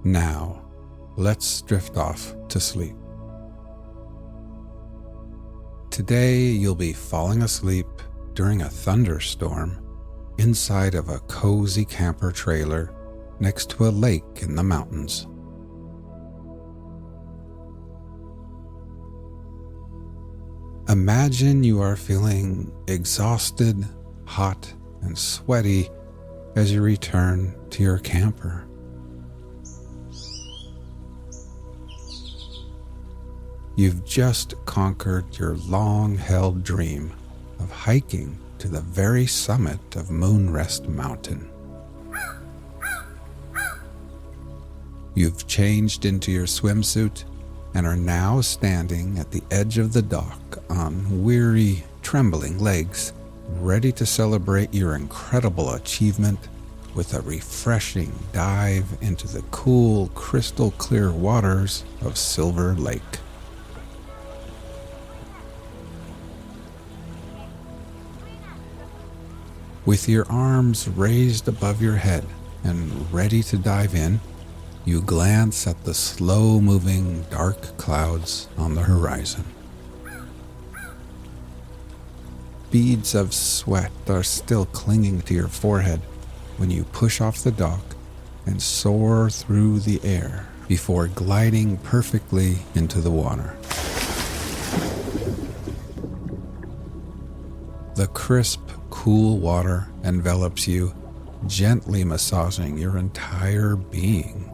Now, let's drift off to sleep. Today, you'll be falling asleep during a thunderstorm inside of a cozy camper trailer next to a lake in the mountains. Imagine you are feeling exhausted, hot, and sweaty as you return to your camper. You've just conquered your long-held dream of hiking to the very summit of Moonrest Mountain. You've changed into your swimsuit and are now standing at the edge of the dock on weary, trembling legs, ready to celebrate your incredible achievement with a refreshing dive into the cool, crystal-clear waters of Silver Lake. With your arms raised above your head and ready to dive in, you glance at the slow-moving dark clouds on the horizon. Beads of sweat are still clinging to your forehead when you push off the dock and soar through the air before gliding perfectly into the water. The crisp, cool water envelops you, gently massaging your entire being.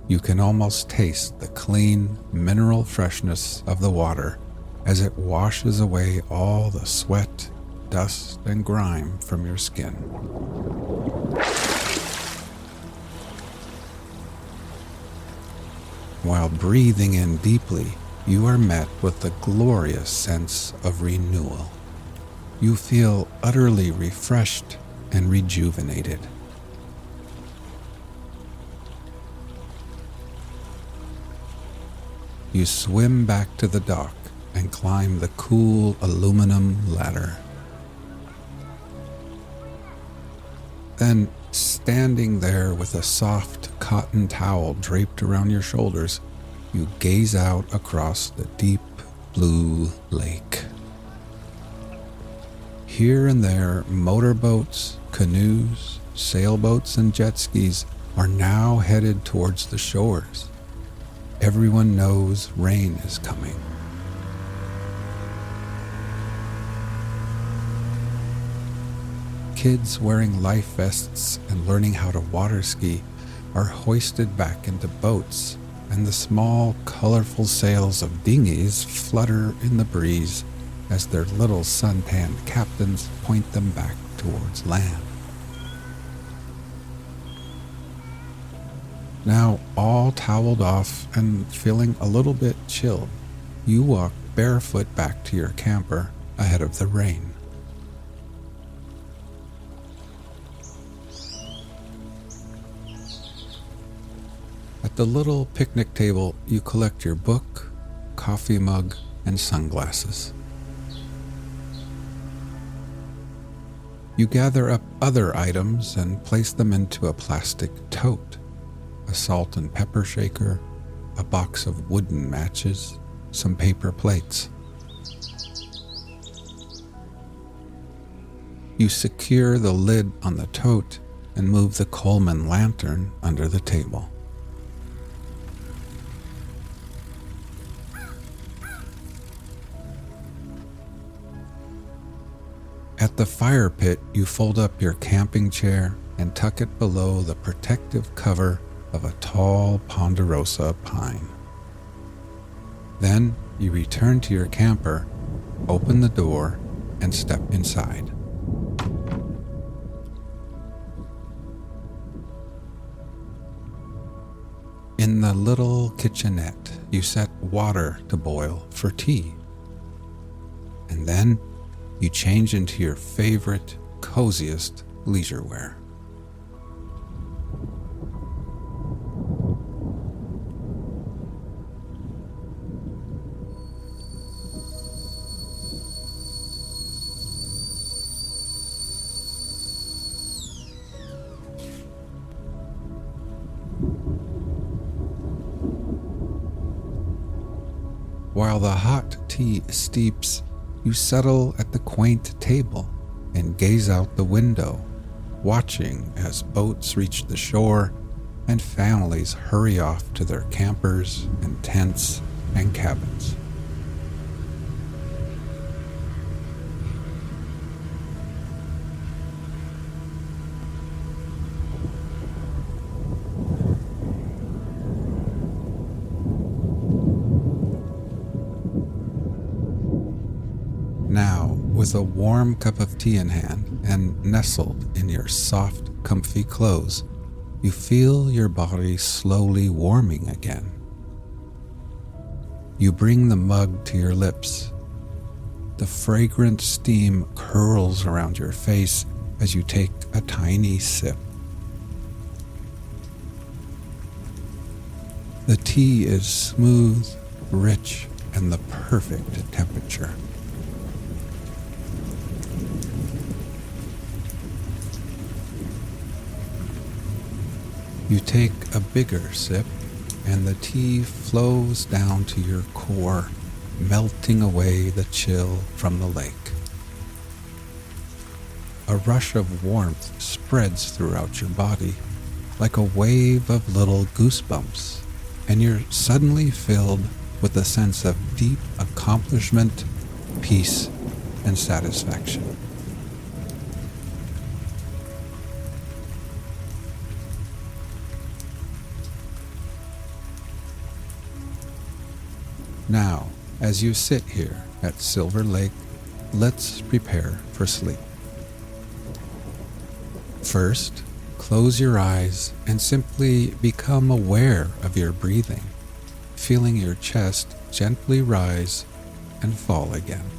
You can almost taste the clean, mineral freshness of the water as it washes away all the sweat, dust, and grime from your skin. While breathing in deeply, you are met with the glorious sense of renewal. You feel utterly refreshed and rejuvenated. You swim back to the dock and climb the cool aluminum ladder. Then, standing there with a soft cotton towel draped around your shoulders, you gaze out across the deep blue lake. Here and there, motorboats, canoes, sailboats, and jet skis are now headed towards the shores. Everyone knows rain is coming. Kids wearing life vests and learning how to water ski are hoisted back into boats, and the small, colorful sails of dinghies flutter in the breeze as their little suntanned captains point them back towards land. Now, all toweled off and feeling a little bit chilled, you walk barefoot back to your camper ahead of the rain. At the little picnic table, you collect your book, coffee mug, and sunglasses. You gather up other items and place them into a plastic tote. A salt and pepper shaker, a box of wooden matches, some paper plates. You secure the lid on the tote and move the Coleman lantern under the table. At the fire pit, you fold up your camping chair and tuck it below the protective cover of a tall ponderosa pine. Then you return to your camper, open the door, and step inside. In the little kitchenette, you set water to boil for tea. And then you change into your favorite, coziest leisure wear. while the hot tea steeps, you settle at the quaint table and gaze out the window, watching as boats reach the shore and families hurry off to their campers and tents and cabins. Now, with a warm cup of tea in hand and nestled in your soft, comfy clothes, you feel your body slowly warming again. You bring the mug to your lips. The fragrant steam curls around your face as you take a tiny sip. The tea is smooth, rich, and the perfect temperature. You take a bigger sip, and the tea flows down to your core, melting away the chill from the lake. A rush of warmth spreads throughout your body, like a wave of little goosebumps, and you're suddenly filled with a sense of deep accomplishment, peace, and satisfaction. Now, as you sit here at Silver Lake, let's prepare for sleep. First, close your eyes and simply become aware of your breathing, feeling your chest gently rise and fall again.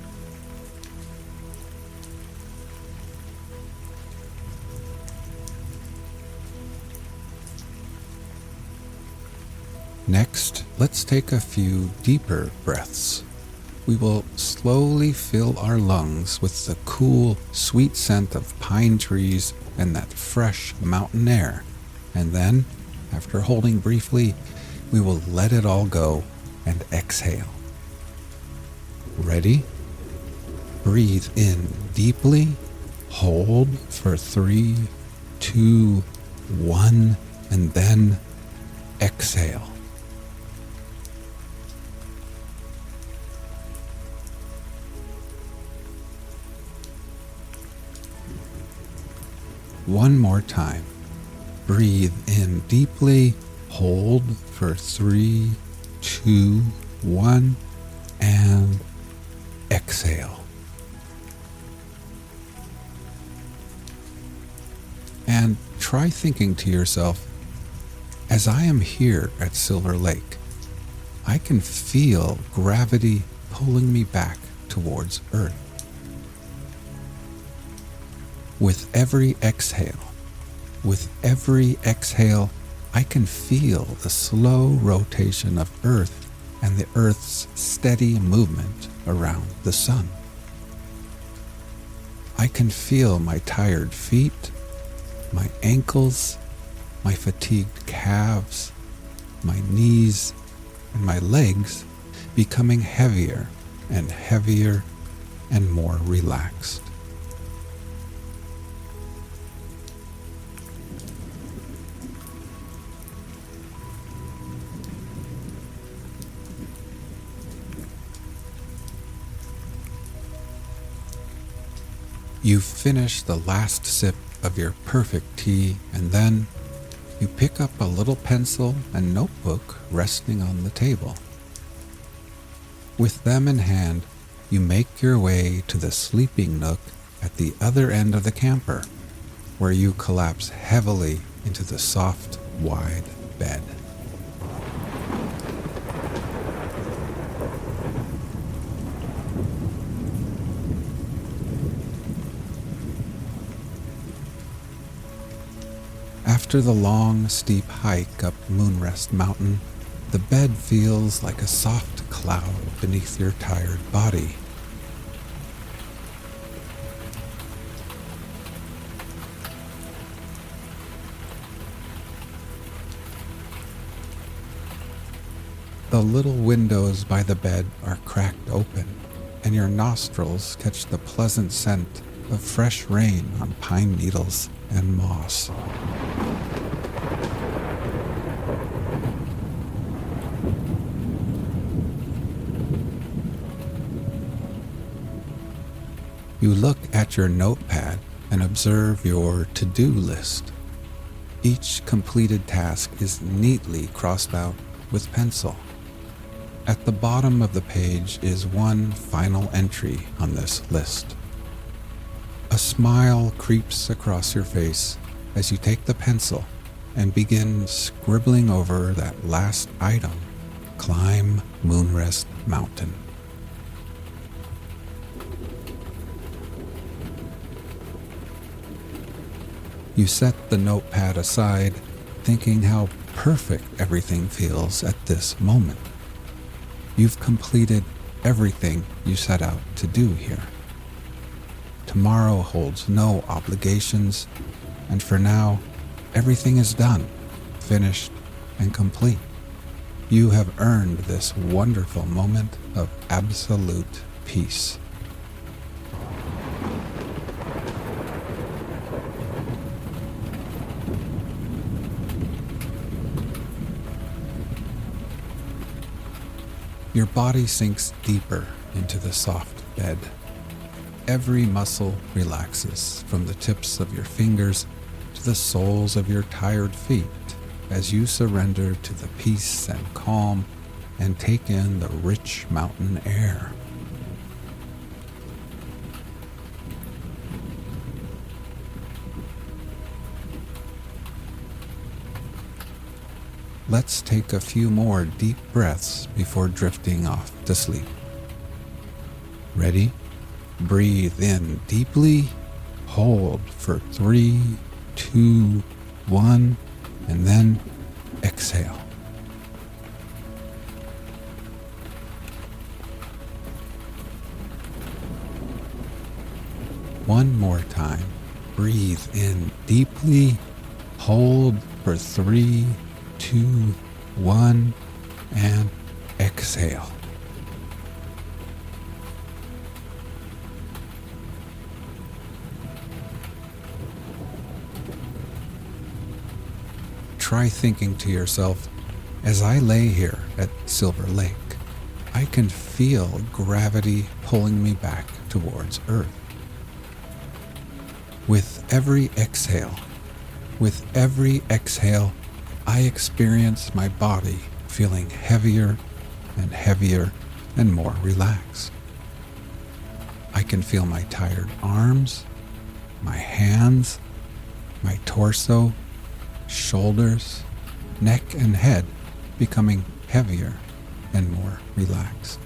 Next, let's take a few deeper breaths. We will slowly fill our lungs with the cool, sweet scent of pine trees and that fresh mountain air. And then, after holding briefly, we will let it all go and exhale. Ready? Breathe in deeply, hold for 3, 2, 1, and then exhale. One more time. Breathe in deeply, hold for 3, 2, 1, and exhale. And try thinking to yourself, as I am here at Silver Lake, I can feel gravity pulling me back towards Earth. With every exhale, I can feel the slow rotation of Earth and the Earth's steady movement around the sun. I can feel my tired feet, my ankles, my fatigued calves, my knees, and my legs becoming heavier and heavier and more relaxed. You finish the last sip of your perfect tea, and then you pick up a little pencil and notebook resting on the table. With them in hand, you make your way to the sleeping nook at the other end of the camper, where you collapse heavily into the soft, wide bed. After the long, steep hike up Moonrest Mountain, the bed feels like a soft cloud beneath your tired body. The little windows by the bed are cracked open, and your nostrils catch the pleasant scent of fresh rain on pine needles and moss. You look at your notepad and observe your to-do list. Each completed task is neatly crossed out with pencil. At the bottom of the page is one final entry on this list. A smile creeps across your face as you take the pencil and begin scribbling over that last item: climb Moonrest Mountain. You set the notepad aside, thinking how perfect everything feels at this moment. You've completed everything you set out to do here. Tomorrow holds no obligations, and for now, everything is done, finished, and complete. You have earned this wonderful moment of absolute peace. Your body sinks deeper into the soft bed. Every muscle relaxes from the tips of your fingers to the soles of your tired feet as you surrender to the peace and calm and take in the rich mountain air. Let's take a few more deep breaths before drifting off to sleep. Ready? Breathe in deeply, hold for 3, 2, 1, and then exhale. One more time. Breathe in deeply, hold for 3, 2, 1, and exhale. Try thinking to yourself, as I lay here at Silver Lake, I can feel gravity pulling me back towards Earth. With every exhale, I experience my body feeling heavier and heavier and more relaxed. I can feel my tired arms, my hands, my torso, shoulders, neck, and head becoming heavier and more relaxed.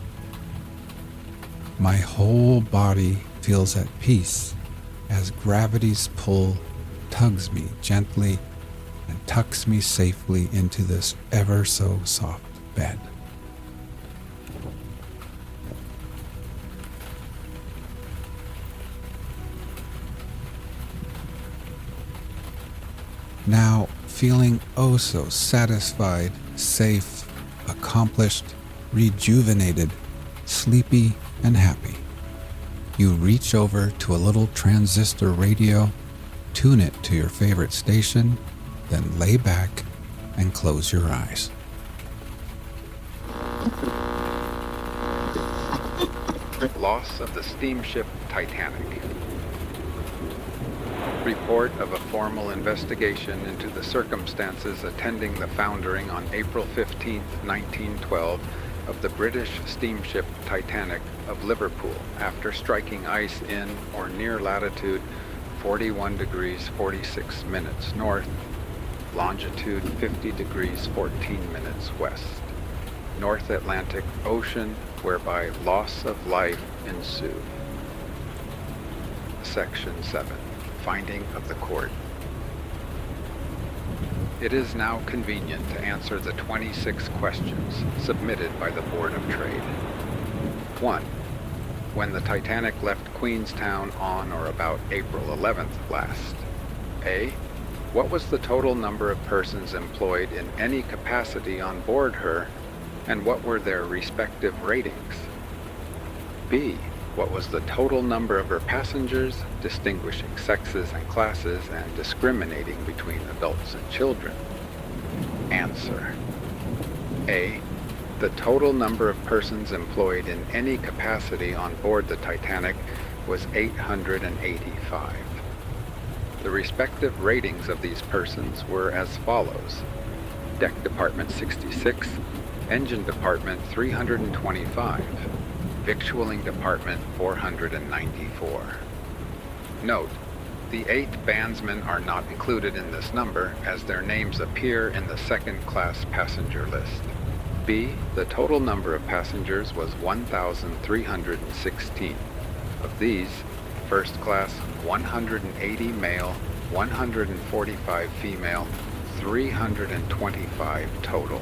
My whole body feels at peace as gravity's pull tugs me gently and tucks me safely into this ever so soft bed. Now, feeling oh so satisfied, safe, accomplished, rejuvenated, sleepy, and happy, you reach over to a little transistor radio, tune it to your favorite station, then lay back and close your eyes. Loss of the steamship Titanic. Report of a formal investigation into the circumstances attending the foundering on April 15, 1912, of the British steamship Titanic of Liverpool after striking ice in or near latitude 41 degrees 46 minutes north, longitude 50 degrees 14 minutes west, North Atlantic Ocean, whereby loss of life ensued. Section 7. Finding of the Court. It is now convenient to answer the 26 questions submitted by the Board of Trade. 1. When the Titanic left Queenstown on or about April 11th last? A. What was the total number of persons employed in any capacity on board her, and what were their respective ratings? B. What was the total number of her passengers, distinguishing sexes and classes and discriminating between adults and children? Answer. A. The total number of persons employed in any capacity on board the Titanic was 885. The respective ratings of these persons were as follows: Deck Department 66, Engine Department 325, Victualling Department 494. Note: the 8 bandsmen are not included in this number as their names appear in the second-class passenger list. B. The total number of passengers was 1,316. Of these, first class 180 male, 145 female, 325 total.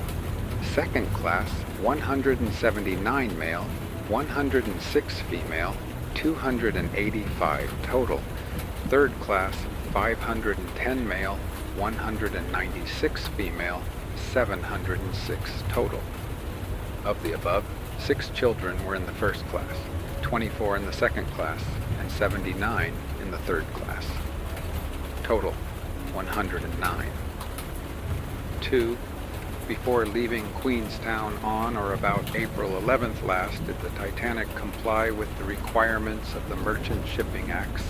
Second class 179 male, 106 female, 285 total. Third class 510 male, 196 female, 706 total. Of the above, 6 children were in the first class, 24 in the second class, and 79 in the third class. Total, 109. 2. Before leaving Queenstown on or about April 11th last, did the Titanic comply with the requirements of the Merchant Shipping Acts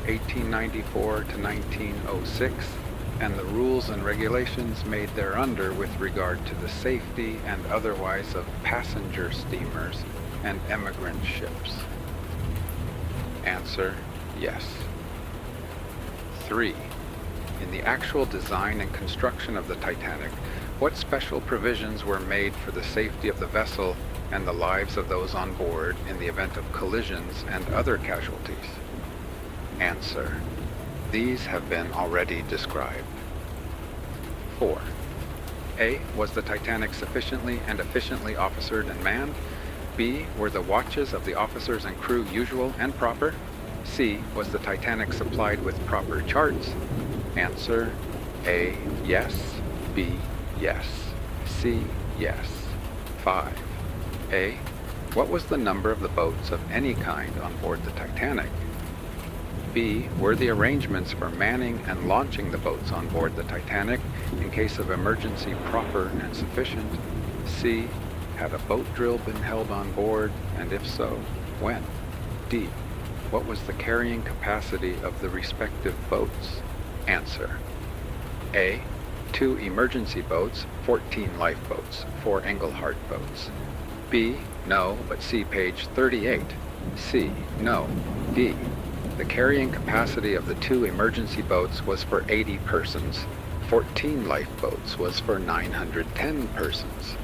1894 to 1906 and the rules and regulations made thereunder with regard to the safety and otherwise of passenger steamers and emigrant ships? Answer: yes. 3. In the actual design and construction of the Titanic, what special provisions were made for the safety of the vessel and the lives of those on board in the event of collisions and other casualties? Answer: these have been already described. 4. A. Was the Titanic sufficiently and efficiently officered and manned? B. Were the watches of the officers and crew usual and proper? C. Was the Titanic supplied with proper charts? Answer: A. Yes. B. Yes. C. Yes. 5. A. What was the number of the boats of any kind on board the Titanic? B. Were the arrangements for manning and launching the boats on board the Titanic in case of emergency proper and sufficient? C. Had a boat drill been held on board, and if so, when? D. What was the carrying capacity of the respective boats? Answer: A. 2 emergency boats, 14 lifeboats, 4 Engelhart boats. B. No, but see page 38. C. No. D. The carrying capacity of the 2 emergency boats was for 80 persons. 14 lifeboats was for 910 persons.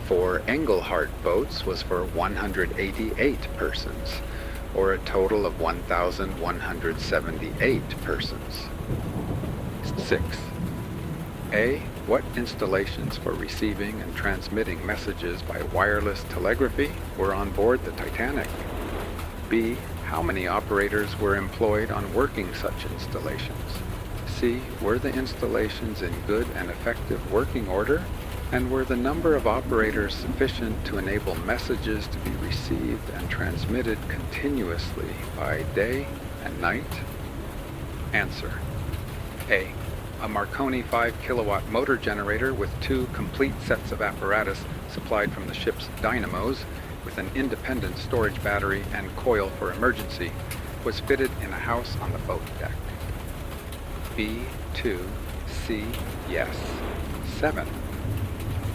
4 Engelhart boats was for 188 persons, or a total of 1,178 persons. 6. A. What installations for receiving and transmitting messages by wireless telegraphy were on board the Titanic? B. How many operators were employed on working such installations? C. Were the installations in good and effective working order? And were the number of operators sufficient to enable messages to be received and transmitted continuously by day and night? Answer: A. A Marconi 5 kilowatt motor generator with 2 complete sets of apparatus supplied from the ship's dynamos, with an independent storage battery and coil for emergency, was fitted in a house on the boat deck. B. 2. C. Yes. 7.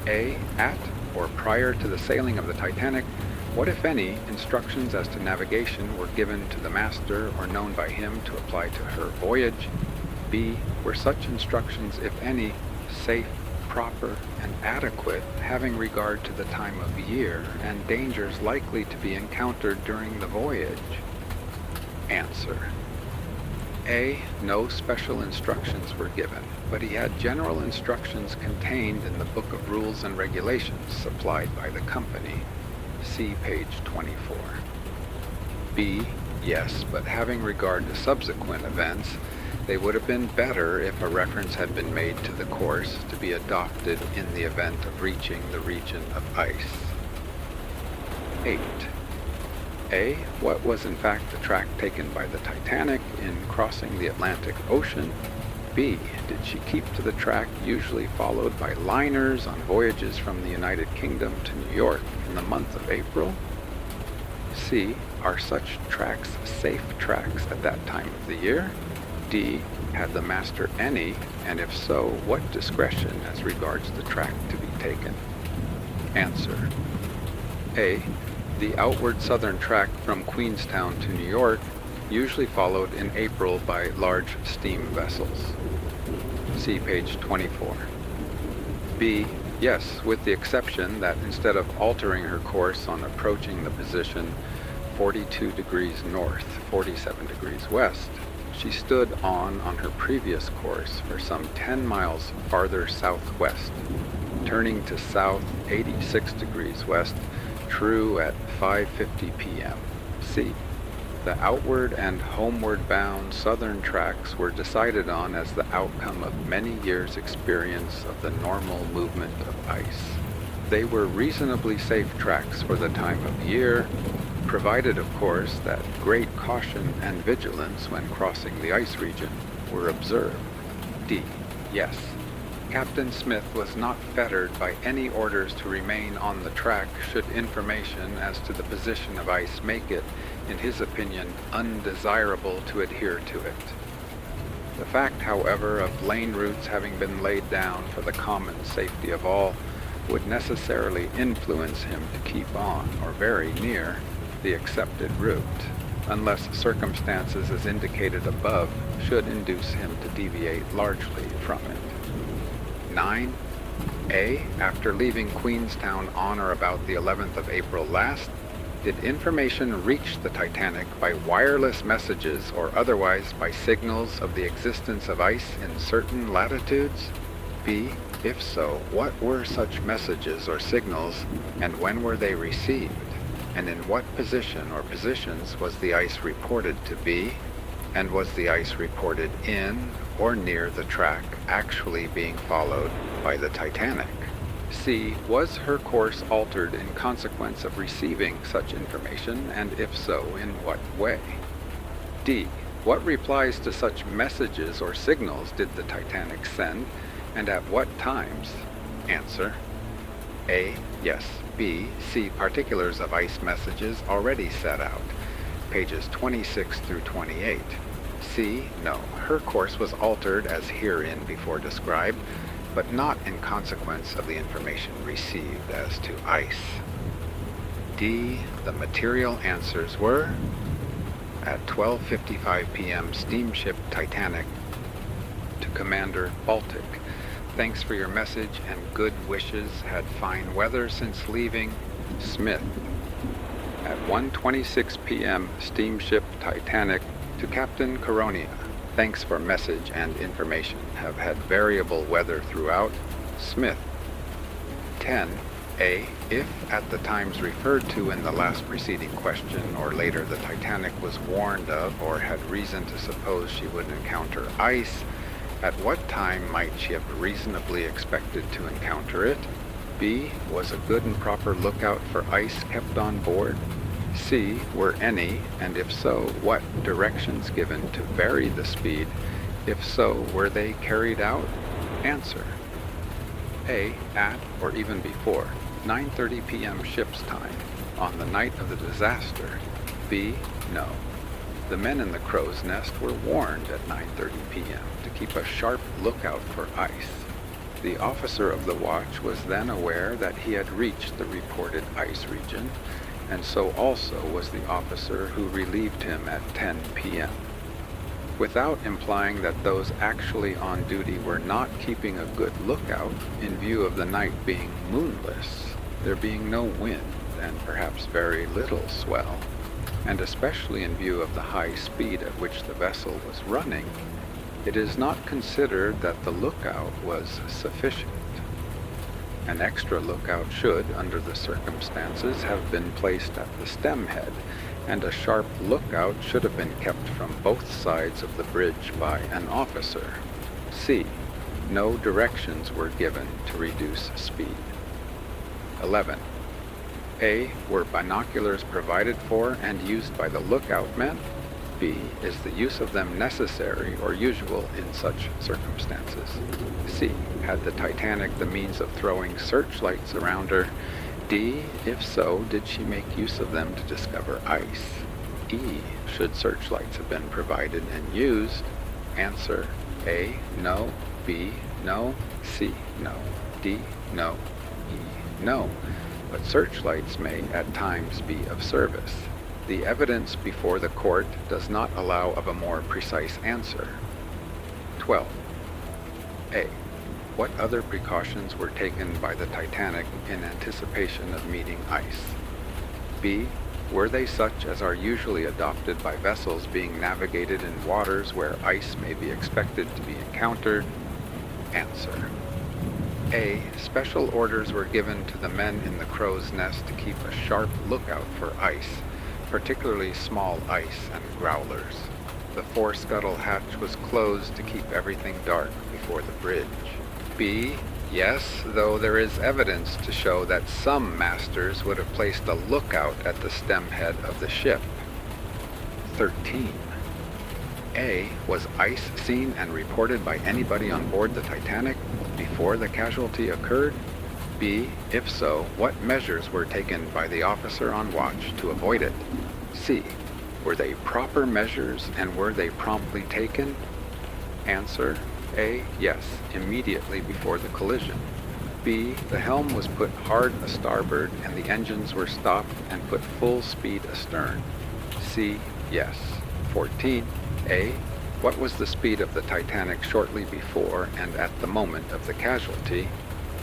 A. At or prior to the sailing of the Titanic, what, if any, instructions as to navigation were given to the master or known by him to apply to her voyage? B. Were such instructions, if any, safe, proper, and adequate, having regard to the time of year and dangers likely to be encountered during the voyage? Answer: A. No special instructions were given, but he had general instructions contained in the Book of Rules and Regulations supplied by the company. See page 24. B. Yes, but having regard to subsequent events, They would have been better if a reference had been made to the course to be adopted in the event of reaching the region of ice. 8. A. What was in fact the track taken by the Titanic in crossing the Atlantic Ocean? B. Did she keep to the track usually followed by liners on voyages from the United Kingdom to New York in the month of April? C. Are such tracks safe tracks at that time of the year? D. Had the master any, and if so, what discretion as regards the track to be taken? Answer. A. The outward southern track from Queenstown to New York usually followed in April by large steam vessels. See page 24. B. Yes, with the exception that instead of altering her course on approaching the position 42 degrees north, 47 degrees west, she stood on her previous course for some 10 miles farther southwest, turning to south 86 degrees west, true at 5:50 p.m. C. The outward and homeward bound southern tracks were decided on as the outcome of many years' experience of the normal movement of ice. They were reasonably safe tracks for the time of year, provided of course that great caution and vigilance when crossing the ice region were observed. D. Yes. Captain Smith was not fettered by any orders to remain on the track should information as to the position of ice make it, in his opinion, undesirable to adhere to it. The fact, however, of lane routes having been laid down for the common safety of all would necessarily influence him to keep on, or very near, the accepted route, unless circumstances as indicated above should induce him to deviate largely from it. 9. A. After leaving Queenstown on or about the 11th of April last, did information reach the Titanic by wireless messages or otherwise by signals of the existence of ice in certain latitudes? B. If so, what were such messages or signals, and when were they received? And in what position or positions was the ice reported to be? And was the ice reported in or near the track actually being followed by the Titanic? C. Was her course altered in consequence of receiving such information, and if so, in what way? D. What replies to such messages or signals did the Titanic send, and at what times? Answer. A. Yes. B. See particulars of ice messages already set out, pages 26 through 28. C. No. Her course was altered as herein before described, but not in consequence of the information received as to ice. D. The material answers were: at 12:55 p.m. steamship Titanic to Commander Baltic. Thanks for your message and good wishes. Had fine weather since leaving. Smith. At 1:26 p.m. steamship Titanic to Captain Coronia. Thanks for message and information. Have had variable weather throughout. Smith. 10. A. If at the times referred to in the last preceding question or later the Titanic was warned of or had reason to suppose she would encounter ice, at what time might she have reasonably expected to encounter it? B. Was a good and proper lookout for ice kept on board? C. Were any, and if so, what directions given to vary the speed? If so, were they carried out? Answer. A. At, or even before, 9:30 p.m. ship's time, on the night of the disaster. B. No. The men in the crow's nest were warned at 9:30 p.m. to keep a sharp lookout for ice. The officer of the watch was then aware that he had reached the reported ice region, and so also was the officer who relieved him at 10 p.m. Without implying that those actually on duty were not keeping a good lookout in view of the night being moonless, there being no wind and perhaps very little swell, and especially in view of the high speed at which the vessel was running, it is not considered that the lookout was sufficient. An extra lookout should, under the circumstances, have been placed at the stem head, and a sharp lookout should have been kept from both sides of the bridge by an officer. C. No directions were given to reduce speed. 11. A. Were binoculars provided for and used by the lookout men? B. Is the use of them necessary or usual in such circumstances? C. Had the Titanic the means of throwing searchlights around her? D. If so, did she make use of them to discover ice? E. Should searchlights have been provided and used? Answer: A. No. B. No. C. No. D. No. E. No. But searchlights may at times be of service. The evidence before the court does not allow of a more precise answer. 12. A. What other precautions were taken by the Titanic in anticipation of meeting ice? B. Were they such as are usually adopted by vessels being navigated in waters where ice may be expected to be encountered? Answer: A. Special orders were given to the men in the crow's nest to keep a sharp lookout for ice, particularly small ice and growlers. The fore-scuttle hatch was closed to keep everything dark before the bridge. B. Yes, though there is evidence to show that some masters would have placed a lookout at the stem head of the ship. 13. A. Was ice seen and reported by anybody on board the Titanic before the casualty occurred? B. If so, what measures were taken by the officer on watch to avoid it? C. Were they proper measures and were they promptly taken? Answer: A. Yes, immediately before the collision. B. The helm was put hard a starboard and the engines were stopped and put full speed astern. C. Yes. 14. A. What was the speed of the Titanic shortly before and at the moment of the casualty?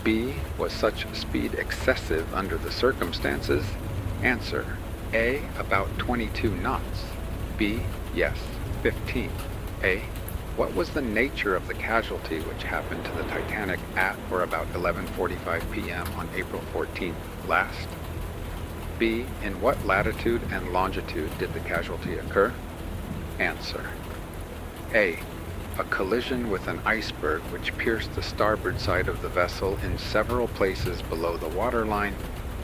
B. Was such speed excessive under the circumstances? Answer: A. About 22 knots. B. Yes. 15. A. What was the nature of the casualty which happened to the Titanic at or about 11:45 p.m. on April 14th last? B. In what latitude and longitude did the casualty occur? Answer: A. A collision with an iceberg which pierced the starboard side of the vessel in several places below the waterline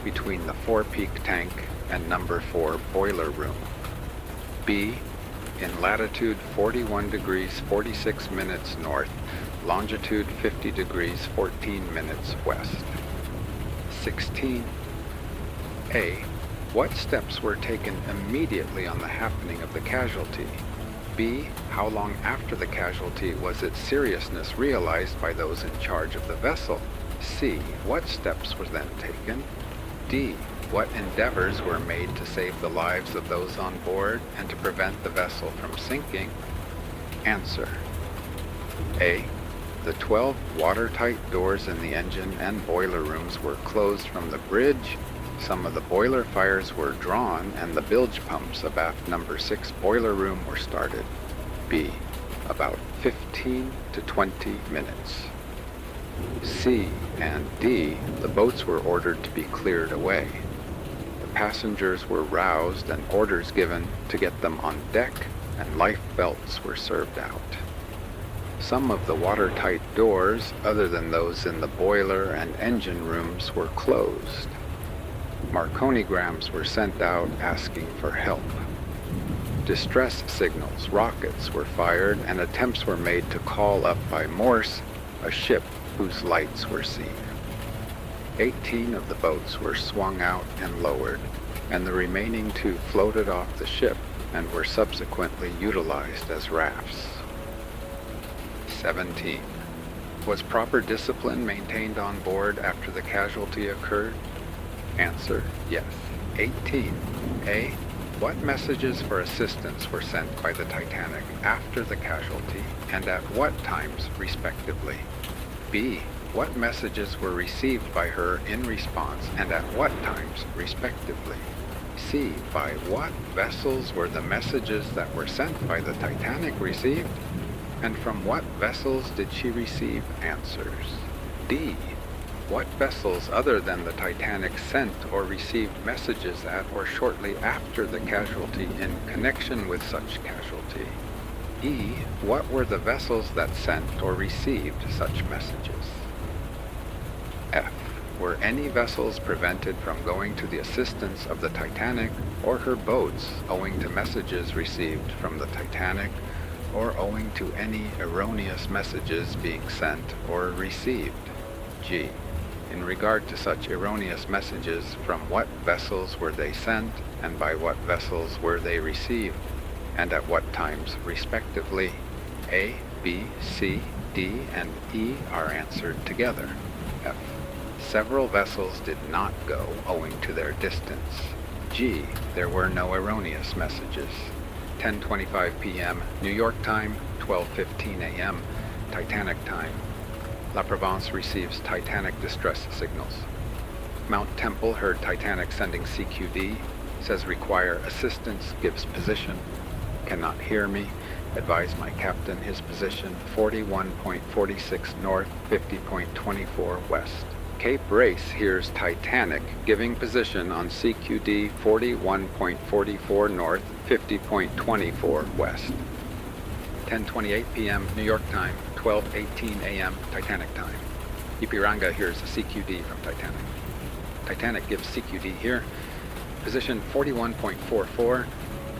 between the forepeak tank and number 4 boiler room. B. In latitude 41 degrees 46 minutes north, longitude 50 degrees 14 minutes west. 16. A. What steps were taken immediately on the happening of the casualty? B. How long after the casualty was its seriousness realized by those in charge of the vessel? C. What steps were then taken? D. What endeavors were made to save the lives of those on board and to prevent the vessel from sinking? Answer: A. The 12 watertight doors in the engine and boiler rooms were closed from the bridge. Some of the boiler fires were drawn and the bilge pumps abaft number 6 boiler room were started. B. About 15 to 20 minutes. C and D. The boats were ordered to be cleared away. The passengers were roused and orders given to get them on deck, and life belts were served out. Some of the watertight doors, other than those in the boiler and engine rooms, were closed. Marconigrams were sent out asking for help. Distress signals, rockets, were fired and attempts were made to call up by Morse a ship whose lights were seen. 18 of the boats were swung out and lowered, and the remaining 2 floated off the ship and were subsequently utilized as rafts. 17. Was proper discipline maintained on board after the casualty occurred? Answer: yes. 18. A. What messages for assistance were sent by the Titanic after the casualty and at what times, respectively? B. What messages were received by her in response and at what times, respectively? C. By what vessels were the messages that were sent by the Titanic received? And from what vessels did she receive answers? D. What vessels other than the Titanic sent or received messages at or shortly after the casualty in connection with such casualty? E. What were the vessels that sent or received such messages? F. Were any vessels prevented from going to the assistance of the Titanic or her boats owing to messages received from the Titanic or owing to any erroneous messages being sent or received? G. In regard to such erroneous messages, from what vessels were they sent and by what vessels were they received, and at what times respectively? A, B, C, D, and E are answered together. F. Several vessels did not go owing to their distance. G. There were no erroneous messages. 10:25 p.m. New York time, 12:15 a.m. Titanic time. La Provence receives Titanic distress signals. Mount Temple heard Titanic sending CQD, says require assistance, gives position. Cannot hear me. Advise my captain his position 41.46 north, 50.24 west. Cape Race hears Titanic giving position on CQD 41.44 north, 50.24 west. 10:28 p.m. New York time, 12:18 a.m. Titanic time. Ipiranga hears CQD from Titanic. Titanic gives CQD here. Position 41.44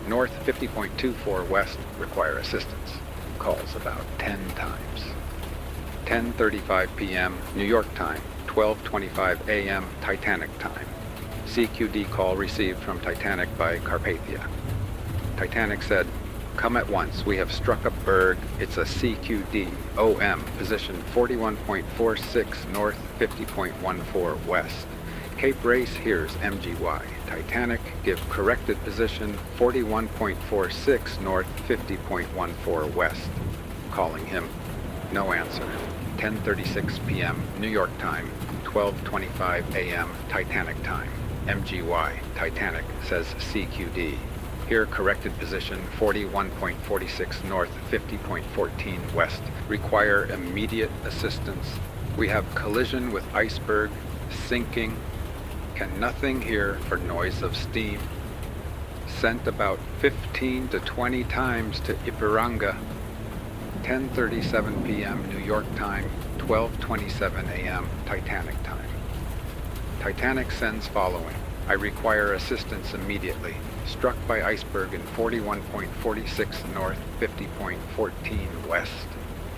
north, 50.24 west. Require assistance. Calls about 10 times. 10:35 p.m. New York time, 12:25 a.m. Titanic time. CQD call received from Titanic by Carpathia. Titanic said, "Come at once. We have struck a berg. It's a CQD. OM. Position 41.46 north, 50.14 west." Cape Race hears MGY. Titanic give corrected position 41.46 north, 50.14 west. Calling him. No answer. 10:36 p.m. New York time, 12:25 a.m. Titanic time. MGY. Titanic says CQD. Here corrected position 41.46 north, 50.14 west. Require immediate assistance. We have collision with iceberg, sinking. Can nothing hear for noise of steam. Sent about 15 to 20 times to Ipiranga. 10:37 p.m. New York time, 12:27 a.m. Titanic time. Titanic sends following. I require assistance immediately. Struck by iceberg in 41.46 north, 50.14 west.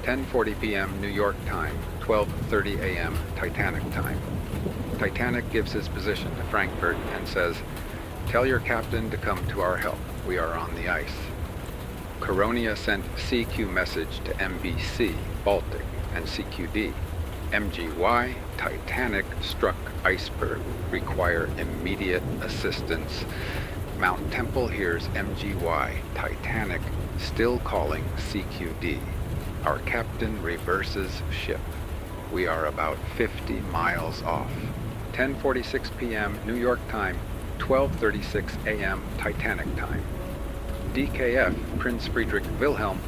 10:40 p.m. New York time, 12:30 a.m. Titanic time. Titanic gives his position to Frankfurt and says, "Tell your captain to come to our help. We are on the ice." Coronia sent CQ message to MBC, Baltic, and CQD. MGY, Titanic struck iceberg. Require immediate assistance. Mount Temple hears MGY, Titanic, still calling CQD. Our captain reverses ship. We are about 50 miles off. 10:46 p.m. New York time, 12:36 a.m. Titanic time. DKF, Prince Friedrich Wilhelm,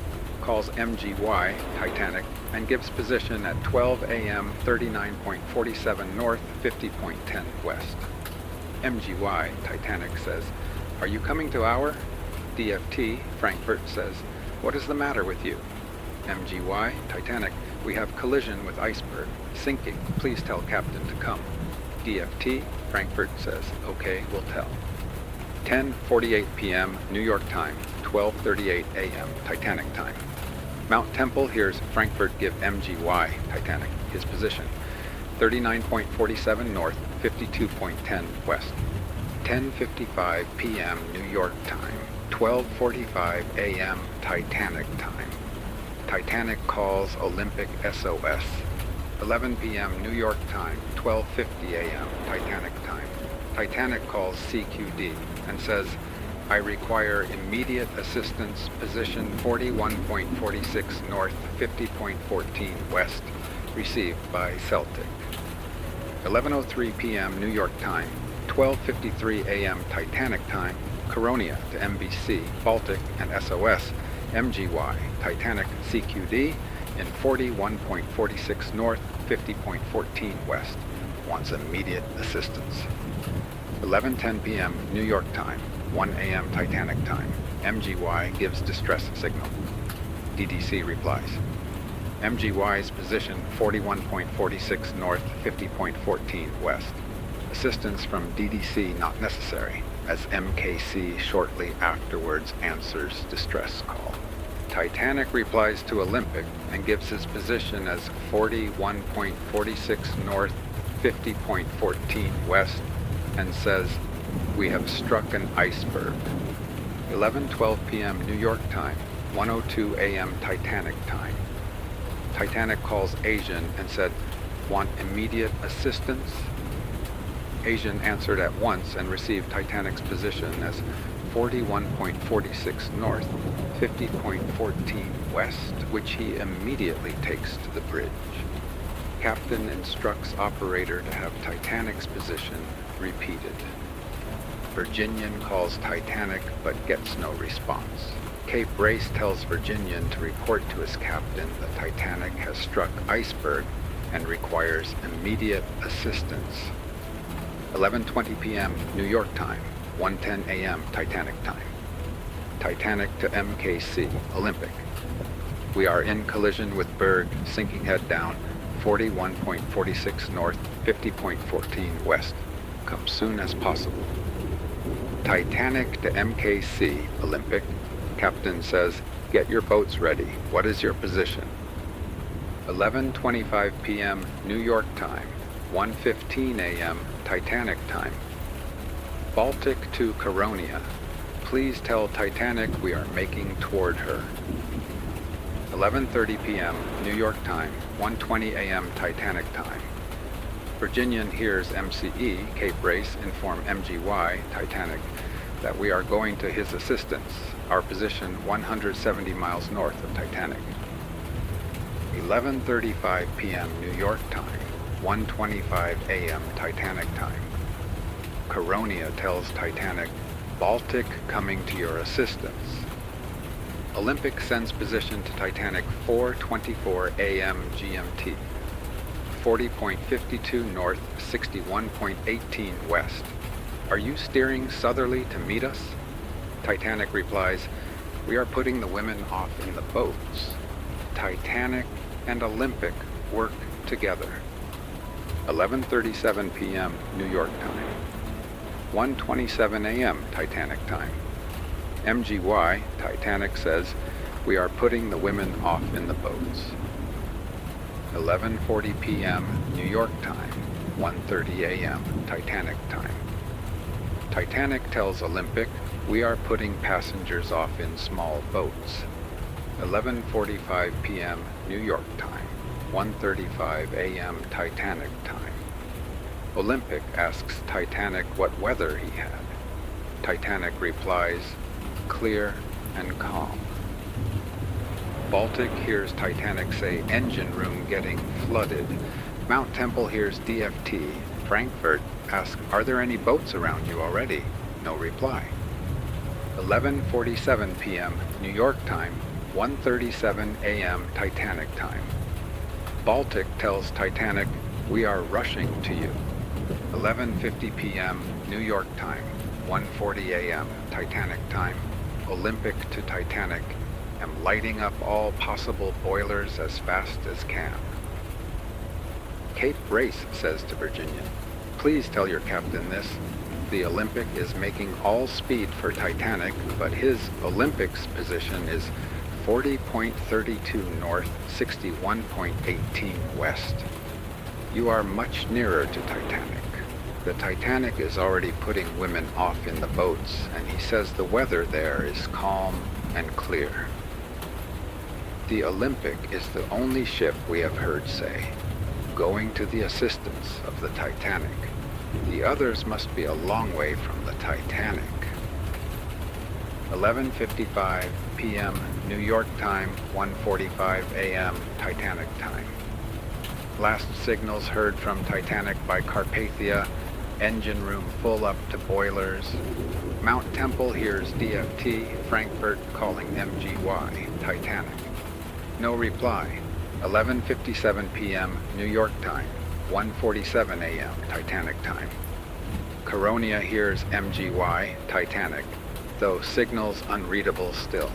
calls MGY, Titanic, and gives position at 12 a.m. 39.47 north, 50.10 west. MGY, Titanic says, "Are you coming to our?" DFT, Frankfurt says, "What is the matter with you?" MGY, Titanic, "We have collision with iceberg. Sinking. Please tell captain to come." DFT, Frankfurt says, "Okay, we'll tell." 10:48 p.m. New York time, 12:38 a.m. Titanic time. Mount Temple hears Frankfurt give MGY, Titanic, his position. 39.47 north, 52.10 west. 10:55 p.m. New York time, 12:45 a.m. Titanic time. Titanic calls Olympic SOS. 11 p.m. New York time, 12:50 a.m. Titanic time. Titanic calls CQD and says, "I require immediate assistance, position 41.46 north, 50.14 west, received by Celtic." 11:03 p.m. New York time, 12:53 a.m. Titanic time, Coronia to MBC, Baltic, and SOS, MGY, Titanic CQD, in 41.46 north, 50.14 west. wants immediate assistance. 11:10 p.m. New York time, 1 a.m. Titanic time. MGY gives distress signal. DDC replies. MGY's position 41.46 north, 50.14 west. Assistance from DDC not necessary, as MKC shortly afterwards answers distress call. Titanic replies to Olympic and gives his position as 41.46 north, 50.14 west, and says, "We have struck an iceberg." 11:12 p.m. New York time, 1:02 a.m. Titanic time. Titanic calls Asian and said, "Want immediate assistance?" Asian answered at once and received Titanic's position as 41.46 north, 50.14 west, which he immediately takes to the bridge. Captain instructs operator to have Titanic's position repeated. Virginian calls Titanic but gets no response. Cape Race tells Virginian to report to his captain that Titanic has struck iceberg and requires immediate assistance. 11:20 p.m. New York time, 1:10 a.m. Titanic time. Titanic to MKC, Olympic. We are in collision with berg, sinking head down, 41.46 north, 50.14 west. Come soon as possible. Titanic to MKC, Olympic. Captain says, "Get your boats ready. What is your position?" 11:25 p.m. New York time, 1:15 a.m. Titanic time. Baltic to Caronia. Please tell Titanic we are making toward her. 11:30 p.m. New York time, 1:20 a.m. Titanic time. Virginian hears MCE, Cape Race, inform MGY, Titanic, that we are going to his assistance. Our position 170 miles north of Titanic. 11:35 p.m. New York time, 1:25 a.m. Titanic time. Caronia tells Titanic, "Baltic coming to your assistance." Olympic sends position to Titanic 4:24 a.m. GMT, 40.52 north, 61.18 west. Are you steering southerly to meet us? Titanic replies, "We are putting the women off in the boats." Titanic and Olympic work together. 11:37 p.m. New York time. 1:27 a.m. Titanic time. MGY, Titanic says, "We are putting the women off in the boats." 11:40 p.m. New York time. 1:30 a.m. Titanic time. Titanic tells Olympic, "We are putting passengers off in small boats." 11:45 p.m. New York time. 1:35 a.m. Titanic time. Olympic asks Titanic what weather he had. Titanic replies, "Clear and calm." Baltic hears Titanic say engine room getting flooded. Mount Temple hears DFT. Frankfurt asks, "Are there any boats around you already?" No reply. 11:47 p.m. New York time, 1:37 a.m. Titanic time. Baltic tells Titanic, "We are rushing to you." 11:50 p.m. New York time, 1:40 a.m. Titanic time. Olympic to Titanic. Am lighting up all possible boilers as fast as can. Cape Race says to Virginian, "Please tell your captain this. The Olympic is making all speed for Titanic, but his Olympic's position is 40.32 north, 61.18 west. You are much nearer to Titanic. The Titanic is already putting women off in the boats, and he says the weather there is calm and clear. The Olympic is the only ship we have heard say, going to the assistance of the Titanic. The others must be a long way from the Titanic." 11:55 p.m. New York time, 1:45 a.m. Titanic time. Last signals heard from Titanic by Carpathia. Engine room full up to boilers. Mount Temple hears DFT. Frankfurt calling MGY. Titanic. No reply. 11:57 p.m. New York time, 1:47 a.m. Titanic time. Coronia hears MGY, Titanic, though signals unreadable still.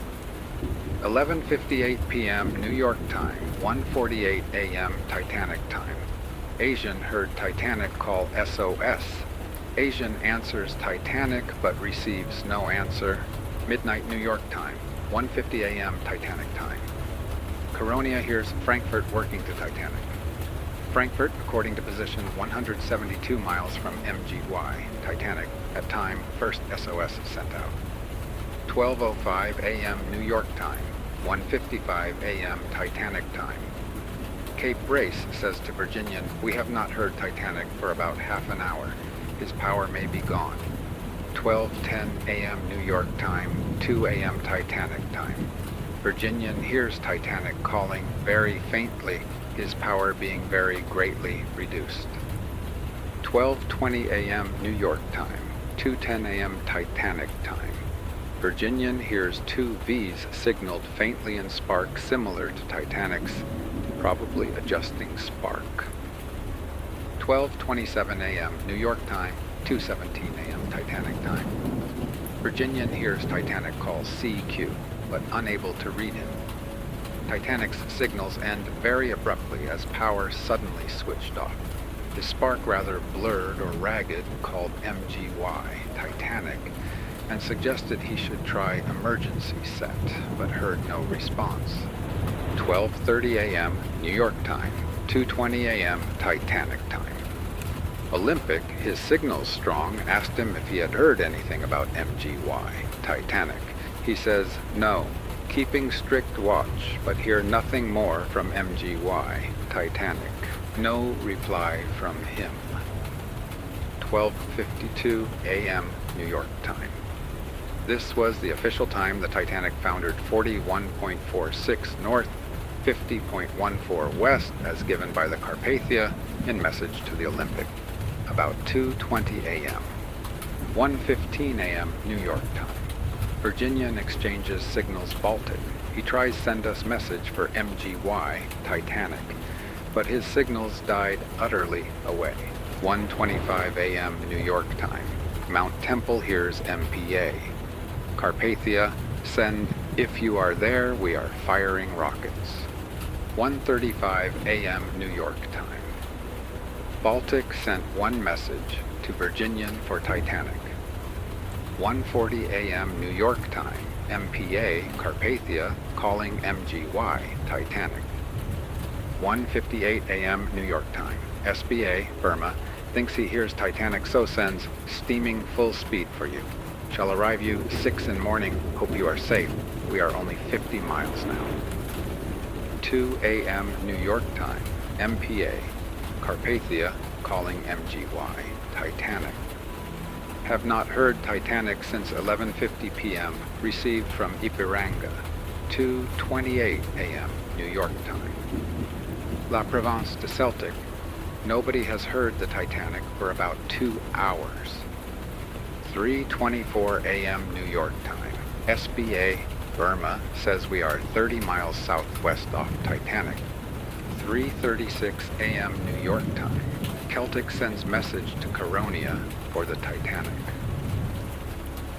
11:58 p.m. New York time, 1:48 a.m. Titanic time. Asian heard Titanic call SOS. Asian answers Titanic but receives no answer. Midnight New York time, 1:50 a.m. Titanic time. Coronia hears Frankfurt working to Titanic. Frankfurt, according to position 172 miles from MGY, Titanic, at time first SOS is sent out. 12:05 a.m. New York time, 1:55 a.m. Titanic time. Cape Race says to Virginian, "We have not heard Titanic for about half an hour. His power may be gone." 12:10 a.m. New York time, 2 a.m. Titanic time. Virginian hears Titanic calling very faintly, his power being very greatly reduced. 12:20 a.m. New York time, 2:10 a.m. Titanic time. Virginian hears two V's signaled faintly in spark similar to Titanic's, probably adjusting spark. 12:27 a.m. New York time, 2:17 a.m. Titanic time. Virginian hears Titanic call CQ, but unable to read him. Titanic's signals end very abruptly as power suddenly switched off. His spark rather blurred or ragged, called MGY, Titanic, and suggested he should try emergency set, but heard no response. 12:30 a.m. New York time, 2:20 a.m. Titanic time. Olympic, his signals strong, asked him if he had heard anything about MGY, Titanic. He says, "No, keeping strict watch, but hear nothing more from MGY, Titanic." No reply from him. 12:52 a.m. New York time. This was the official time the Titanic foundered 41.46 north, 50.14 west, as given by the Carpathia in message to the Olympic. About 2:20 a.m. 1:15 a.m. New York time. Virginian exchanges signals Baltic. He tries send us message for MGY, Titanic, but his signals died utterly away. 1:25 a.m. New York time. Mount Temple hears MPA. Carpathia, send, "If you are there, we are firing rockets." 1:35 a.m. New York time. Baltic sent one message to Virginian for Titanic. 1:40 a.m. New York time. MPA, Carpathia, calling MGY, Titanic. 1:58 a.m. New York time. SBA, Burma, thinks he hears Titanic, so sends, "Steaming full speed for you. Shall arrive you 6 in morning. Hope you are safe. We are only 50 miles now." 2 a.m. New York time. MPA, Carpathia, calling MGY, Titanic. Have not heard Titanic since 11:50 p.m. Received from Ipiranga. 2:28 a.m. New York time. La Provence to Celtic. Nobody has heard the Titanic for about 2 hours. 3:24 a.m. New York time. SBA, Burma, says we are 30 miles southwest off Titanic. 3:36 a.m. New York time. Celtic sends message to Coronia for the Titanic.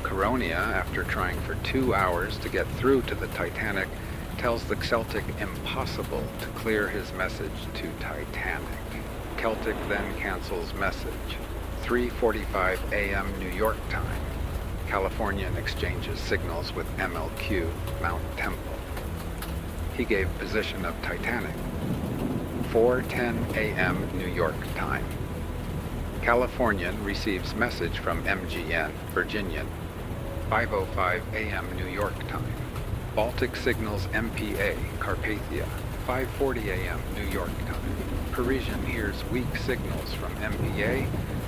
Coronia, after trying for 2 hours to get through to the Titanic, tells the Celtic impossible to clear his message to Titanic. Celtic then cancels message. 3:45 a.m. New York time. Californian exchanges signals with MLQ, Mount Temple. He gave position of Titanic. 4:10 a.m. New York time. Californian receives message from MGN, Virginian. 5:05 a.m. New York time. Baltic signals MPA, Carpathia. 5:40 a.m. New York time. Parisian hears weak signals from MPA,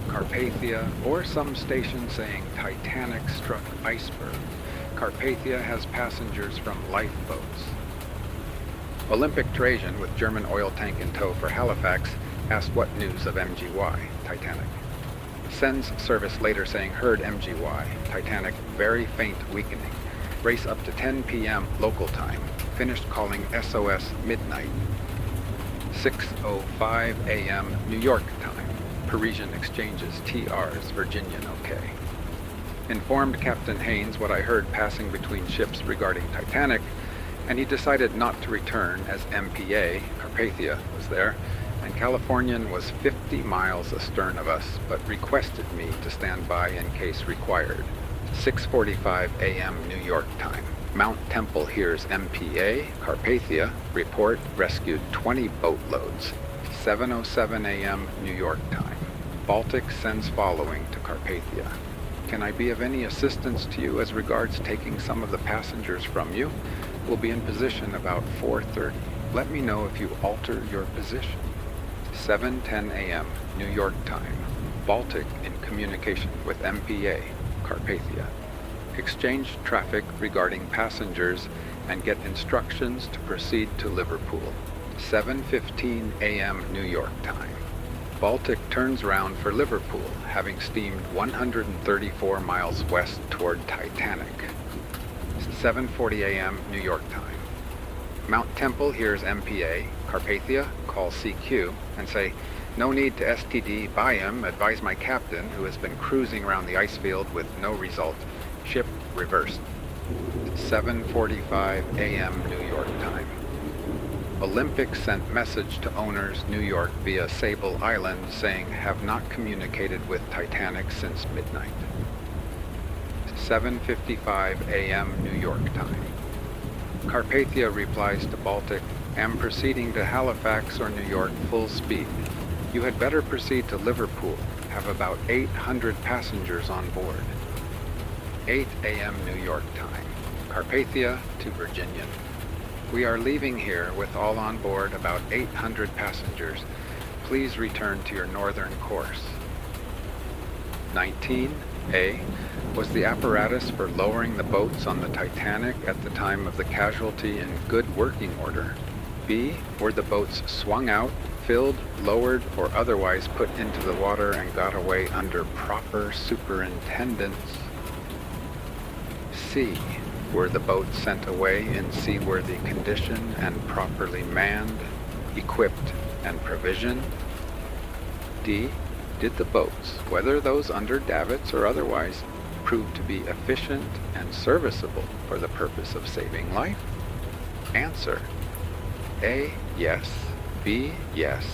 Carpathia, or some station saying Titanic struck iceberg. Carpathia has passengers from lifeboats. Olympic Trajan, with German oil tank in tow for Halifax, asked what news of MGY, Titanic. Sends service later saying heard MGY, Titanic, very faint weakening. Race up to 10 p.m. local time. Finished calling SOS midnight. 6:05 a.m. New York time. Parisian Exchanges, TRs, Virginian OK. Informed Captain Haynes what I heard passing between ships regarding Titanic, and he decided not to return as MPA, Carpathia, was there, and Californian was 50 miles astern of us, but requested me to stand by in case required. 6:45 a.m. New York time. Mount Temple hears MPA, Carpathia, report rescued 20 boatloads. 7:07 a.m. New York time. Baltic sends following to Carpathia. Can I be of any assistance to you as regards taking some of the passengers from you? Will be in position about 4:30. Let me know if you alter your position. 7:10 a.m. New York time. Baltic in communication with MPA, Carpathia. Exchange traffic regarding passengers and get instructions to proceed to Liverpool. 7:15 a.m. New York time. Baltic turns round for Liverpool, having steamed 134 miles west toward Titanic. 7:40 a.m. New York time. Mount Temple hears MPA, Carpathia, call CQ, and say, "No need to STD by him, advise my captain, who has been cruising around the ice field with no result. Ship reversed." 7:45 a.m. New York time. Olympic sent message to owners New York via Sable Island saying have not communicated with Titanic since midnight. 7:55 a.m. New York time. Carpathia replies to Baltic, "Am proceeding to Halifax or New York full speed. You had better proceed to Liverpool. Have about 800 passengers on board." 8 a.m. New York time. Carpathia to Virginian. "We are leaving here with all on board about 800 passengers. Please return to your northern course." 19A. Was the apparatus for lowering the boats on the Titanic at the time of the casualty in good working order? B. Were the boats swung out, filled, lowered, or otherwise put into the water and got away under proper superintendence? C. Were the boats sent away in seaworthy condition and properly manned, equipped, and provisioned? D. Did the boats, whether those under davits or otherwise, prove to be efficient and serviceable for the purpose of saving life? Answer: A. Yes. B. Yes.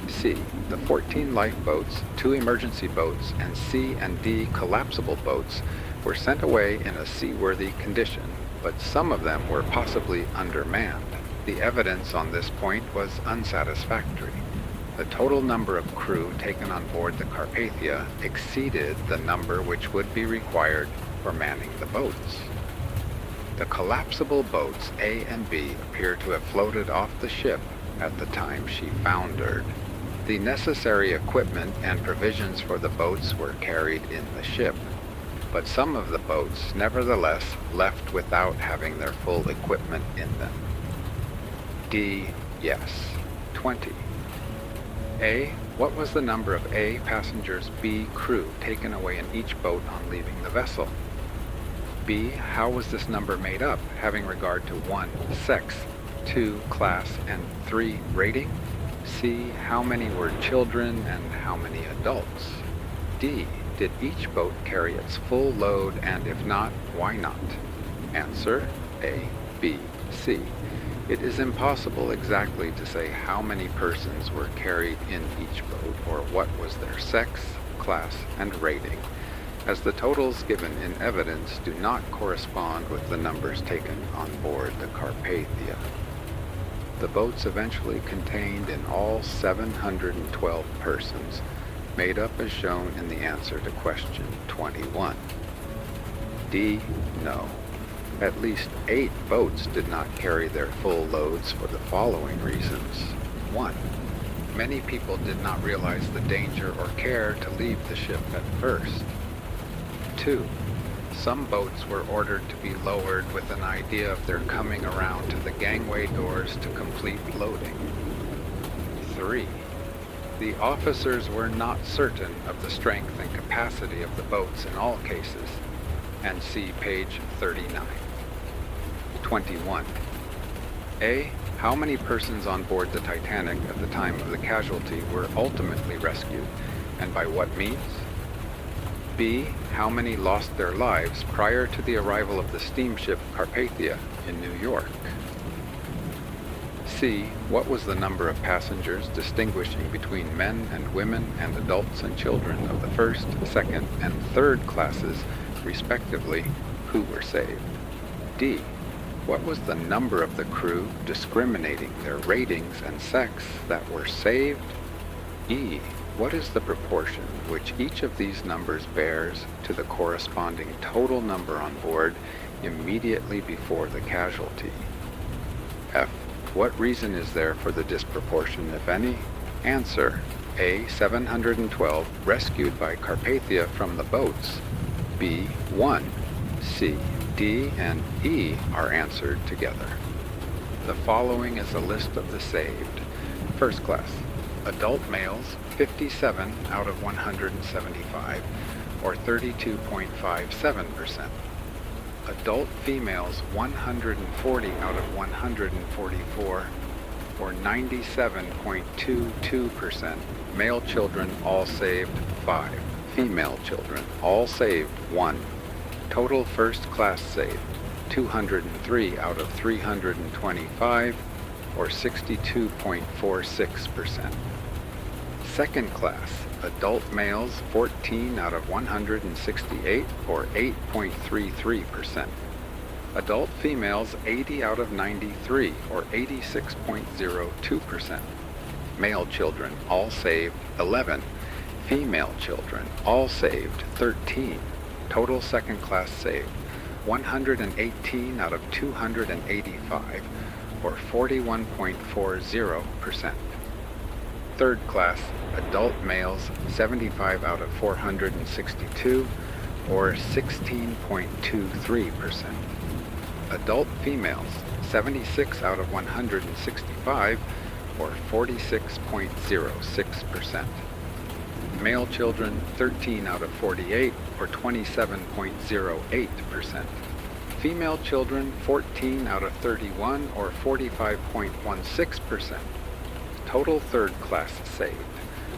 C. The 14 lifeboats, 2 emergency boats, and C and D collapsible boats were sent away in a seaworthy condition, but some of them were possibly undermanned. The evidence on this point was unsatisfactory. The total number of crew taken on board the Carpathia exceeded the number which would be required for manning the boats. The collapsible boats A and B appear to have floated off the ship at the time she foundered. The necessary equipment and provisions for the boats were carried in the ship, but some of the boats nevertheless left without having their full equipment in them. D. Yes. 20. A. What was the number of A passengers, B crew taken away in each boat on leaving the vessel? B. How was this number made up, having regard to 1. Sex, 2. Class, and 3. Rating? C. How many were children and how many adults? D. Did each boat carry its full load, and if not, why not? Answer: A, B, C. It is impossible exactly to say how many persons were carried in each boat or what was their sex, class, and rating, as the totals given in evidence do not correspond with the numbers taken on board the Carpathia. The boats eventually contained in all 712 persons, made up as shown in the answer to question 21. D. No. At least 8 boats did not carry their full loads for the following reasons. 1. Many people did not realize the danger or care to leave the ship at first. 2. Some boats were ordered to be lowered with an idea of their coming around to the gangway doors to complete loading. 3. The officers were not certain of the strength and capacity of the boats in all cases, and see page 39. 21. A. How many persons on board the Titanic at the time of the casualty were ultimately rescued, and by what means? B. How many lost their lives prior to the arrival of the steamship Carpathia in New York? C. What was the number of passengers distinguishing between men and women and adults and children of the first, second, and third classes, respectively, who were saved? D. What was the number of the crew discriminating their ratings and sex that were saved? E. What is the proportion which each of these numbers bears to the corresponding total number on board immediately before the casualty? F. What reason is there for the disproportion, if any? Answer. A. 712 rescued by Carpathia from the boats. B. 1. C, D, and E are answered together. The following is a list of the saved. First class. Adult males, 57 out of 175, or 32.57%. Adult females, 140 out of 144, or 97.22%. Male children, all saved, 5. Female children, all saved, 1. Total first class saved, 203 out of 325, or 62.46%. Second class, adult males, 14 out of 168, or 8.33%. Adult females, 80 out of 93, or 86.02%. Male children, all saved, 11. Female children, all saved, 13. Total second class saved, 118 out of 285, or 41.40%. Third class, adult males, 75 out of 462, or 16.23%. Adult females, 76 out of 165, or 46.06%. Male children, 13 out of 48, or 27.08%. Female children, 14 out of 31, or 45.16%. Total third class saved,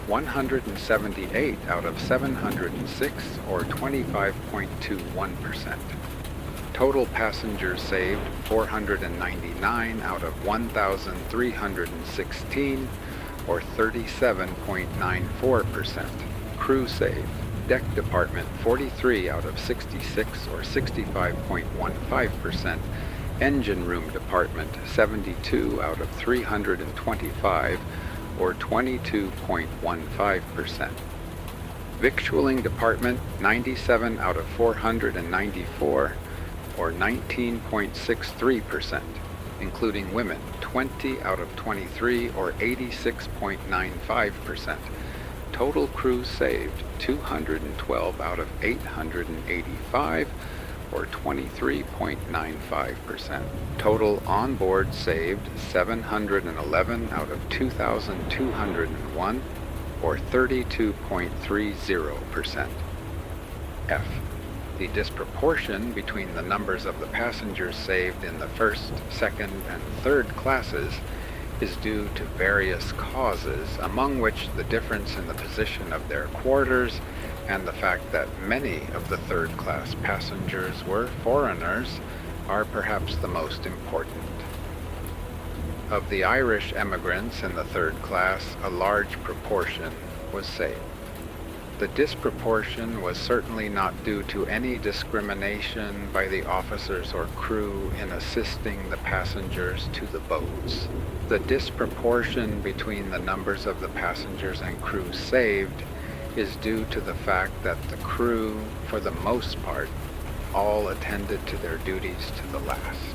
178 out of 706, or 25.21%. Total passengers saved, 499 out of 1,316, or 37.94%. Crew saved, deck department 43 out of 66, or 65.15%. Engine room department 72 out of 325, or 22.15%. Victualling department 97 out of 494, or 19.63%, including women 20 out of 23, or 86.95%. Total crews saved 212 out of 885, or 23.95%. Total onboard saved 711 out of 2,201, or 32.30%. F. The disproportion between the numbers of the passengers saved in the first, second, and third classes is due to various causes, among which the difference in the position of their quarters and the fact that many of the third-class passengers were foreigners are perhaps the most important. Of the Irish emigrants in the third class, a large proportion was saved. The disproportion was certainly not due to any discrimination by the officers or crew in assisting the passengers to the boats. The disproportion between the numbers of the passengers and crew saved is due to the fact that the crew, for the most part, all attended to their duties to the last,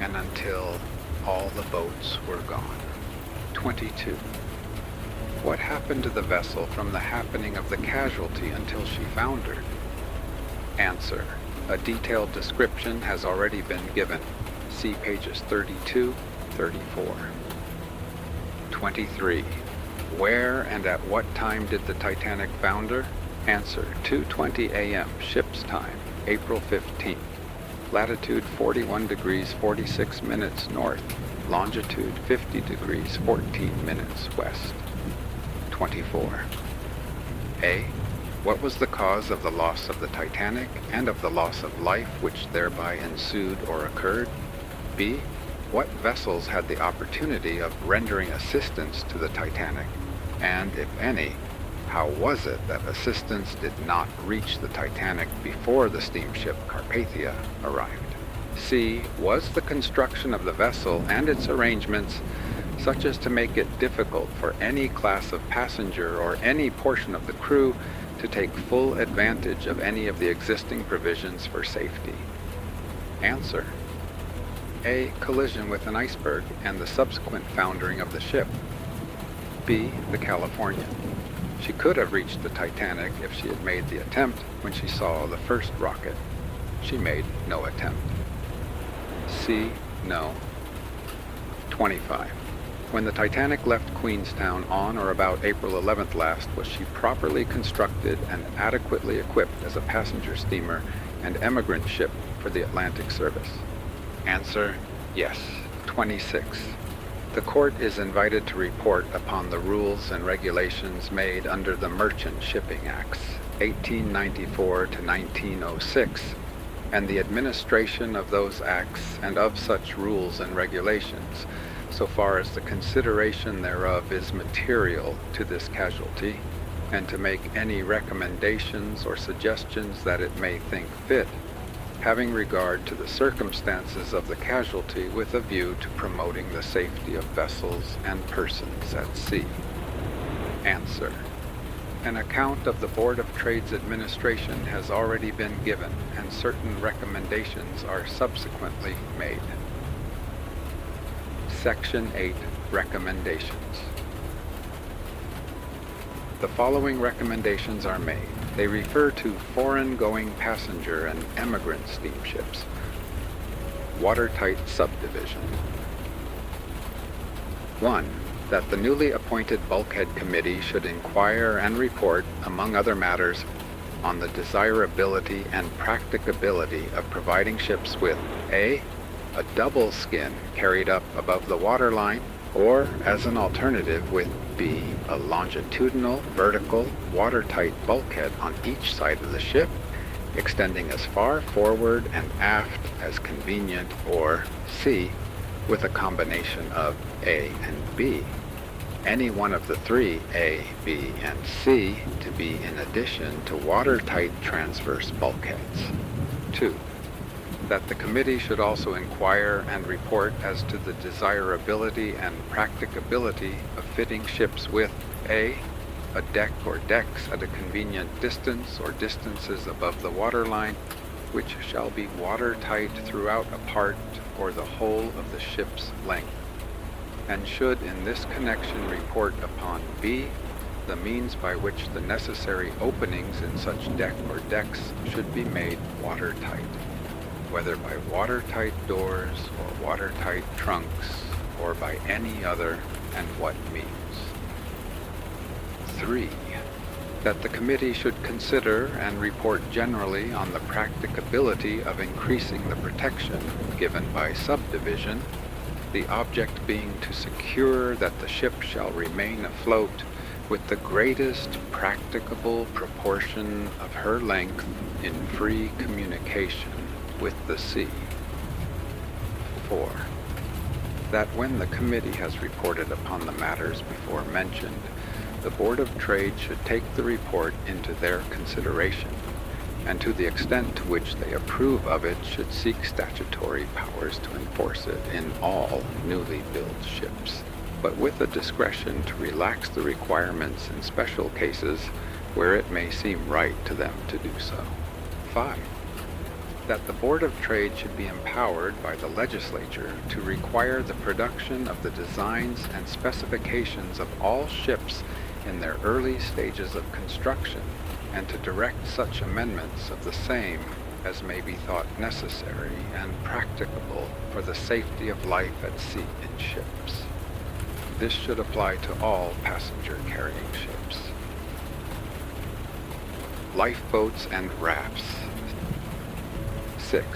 and until all the boats were gone. 22. What happened to the vessel from the happening of the casualty until she foundered? Answer. A detailed description has already been given. See pages 32, 34. 23. Where and at what time did the Titanic founder? Answer. 2:20 a.m. ship's time, April 15th. Latitude 41 degrees 46 minutes north, longitude 50 degrees 14 minutes west. 24. A. What was the cause of the loss of the Titanic and of the loss of life which thereby ensued or occurred? B. What vessels had the opportunity of rendering assistance to the Titanic, and if any, how was it that assistance did not reach the Titanic before the steamship Carpathia arrived? C. Was the construction of the vessel and its arrangements such as to make it difficult for any class of passenger or any portion of the crew to take full advantage of any of the existing provisions for safety? Answer. A. Collision with an iceberg and the subsequent foundering of the ship. B. The Californian. She could have reached the Titanic if she had made the attempt when she saw the first rocket. She made no attempt. C. No. 25. When the Titanic left Queenstown on or about April 11th last, was she properly constructed and adequately equipped as a passenger steamer and emigrant ship for the Atlantic service? Answer. Yes. 26. The court is invited to report upon the rules and regulations made under the Merchant Shipping Acts, 1894 to 1906, and the administration of those acts and of such rules and regulations, so far as the consideration thereof is material to this casualty, and to make any recommendations or suggestions that it may think fit, having regard to the circumstances of the casualty with a view to promoting the safety of vessels and persons at sea. Answer. An account of the Board of Trade's administration has already been given, and certain recommendations are subsequently made. Section 8. Recommendations. The following recommendations are made. They refer to foreign-going passenger and emigrant steamships. Watertight subdivision. 1. That the newly appointed Bulkhead Committee should inquire and report, among other matters, on the desirability and practicability of providing ships with A. a double skin carried up above the waterline, or, as an alternative, with B. a longitudinal, vertical, watertight bulkhead on each side of the ship, extending as far forward and aft as convenient, or C. with a combination of A and B. Any one of the three, A, B, and C, to be in addition to watertight transverse bulkheads. 2. That the committee should also inquire and report as to the desirability and practicability of fitting ships with A. a deck or decks at a convenient distance or distances above the waterline, which shall be watertight throughout a part or the whole of the ship's length, and should in this connection report upon B. the means by which the necessary openings in such deck or decks should be made watertight, whether by watertight doors or watertight trunks, or by any other, and what means. 3. That the committee should consider and report generally on the practicability of increasing the protection given by subdivision, the object being to secure that the ship shall remain afloat with the greatest practicable proportion of her length in free communication with the sea. 4. That when the committee has reported upon the matters before mentioned, the Board of Trade should take the report into their consideration, and to the extent to which they approve of it should seek statutory powers to enforce it in all newly built ships, but with a discretion to relax the requirements in special cases where it may seem right to them to do so. 5. That the Board of Trade should be empowered by the legislature to require the production of the designs and specifications of all ships in their early stages of construction, and to direct such amendments of the same as may be thought necessary and practicable for the safety of life at sea in ships. This should apply to all passenger-carrying ships. Lifeboats and rafts. 6.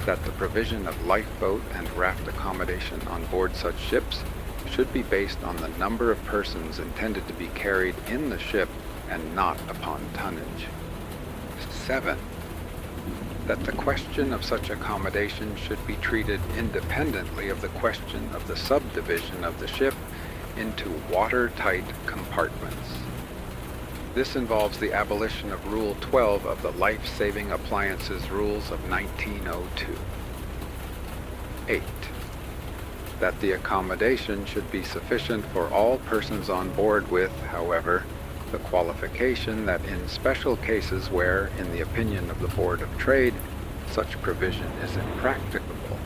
That the provision of lifeboat and raft accommodation on board such ships should be based on the number of persons intended to be carried in the ship and not upon tonnage. 7. That the question of such accommodation should be treated independently of the question of the subdivision of the ship into watertight compartments. This involves the abolition of Rule 12 of the Life-Saving Appliances Rules of 1902. 8. That the accommodation should be sufficient for all persons on board with, however, the qualification that in special cases where, in the opinion of the Board of Trade, such provision is impracticable,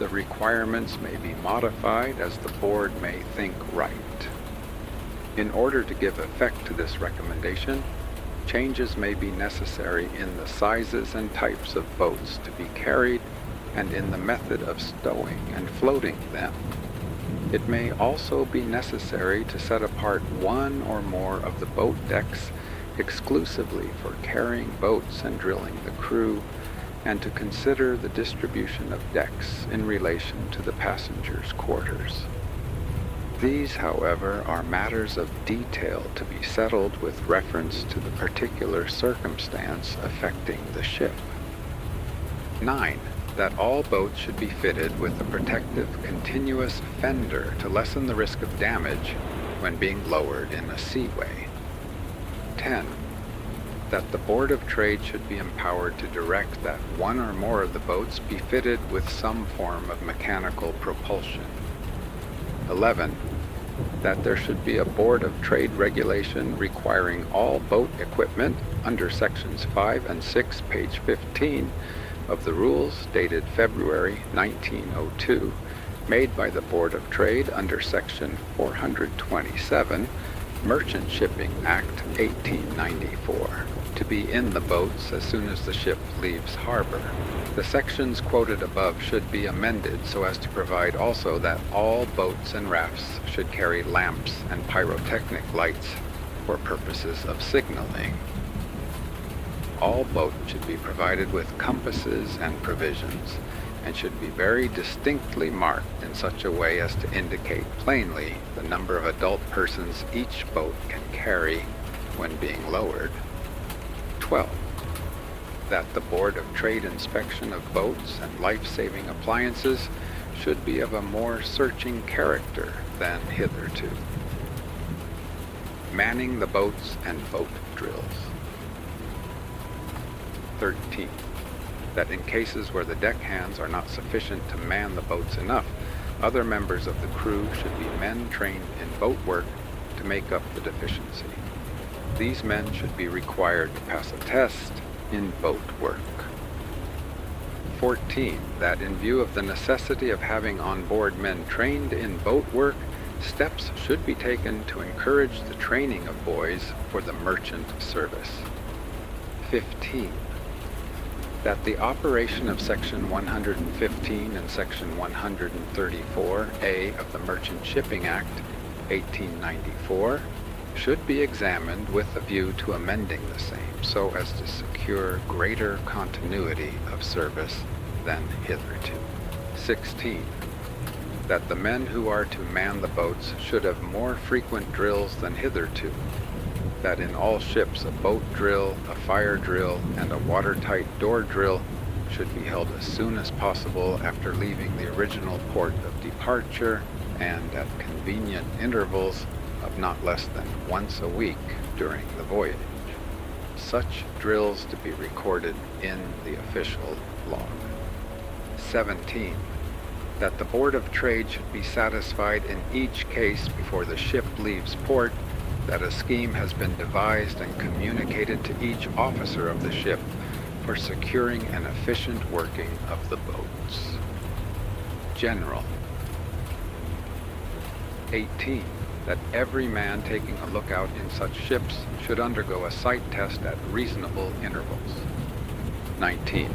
the requirements may be modified as the Board may think right. In order to give effect to this recommendation, changes may be necessary in the sizes and types of boats to be carried and in the method of stowing and floating them. It may also be necessary to set apart one or more of the boat decks exclusively for carrying boats and drilling the crew, and to consider the distribution of decks in relation to the passengers' quarters. These, however, are matters of detail to be settled with reference to the particular circumstance affecting the ship. 9. That all boats should be fitted with a protective continuous fender to lessen the risk of damage when being lowered in a seaway. 10. That the Board of Trade should be empowered to direct that one or more of the boats be fitted with some form of mechanical propulsion. 11. That there should be a Board of Trade regulation requiring all boat equipment under Sections 5 and 6, page 15, of the rules dated February 1902, made by the Board of Trade under Section 427, Merchant Shipping Act 1894, to be in the boats as soon as the ship leaves harbor. The sections quoted above should be amended so as to provide also that all boats and rafts should carry lamps and pyrotechnic lights for purposes of signaling. All boats should be provided with compasses and provisions, and should be very distinctly marked in such a way as to indicate plainly the number of adult persons each boat can carry when being lowered. 12. That the Board of Trade inspection of boats and life-saving appliances should be of a more searching character than hitherto. Manning the boats and boat drills. 13. That in cases where the deckhands are not sufficient to man the boats enough, other members of the crew should be men trained in boat work to make up the deficiency. These men should be required to pass a test in boat work. 14. That in view of the necessity of having on board men trained in boat work, steps should be taken to encourage the training of boys for the merchant service. 15. That the operation of Section 115 and Section 134A of the Merchant Shipping Act, 1894, should be examined with a view to amending the same so as to secure greater continuity of service than hitherto. 16. That the men who are to man the boats should have more frequent drills than hitherto. That in all ships a boat drill, a fire drill, and a watertight door drill should be held as soon as possible after leaving the original port of departure and at convenient intervals of not less than once a week during the voyage. Such drills to be recorded in the official log. 17. That the Board of Trade should be satisfied in each case before the ship leaves port that a scheme has been devised and communicated to each officer of the ship for securing an efficient working of the boats. General. 18. That every man taking a lookout in such ships should undergo a sight test at reasonable intervals. 19.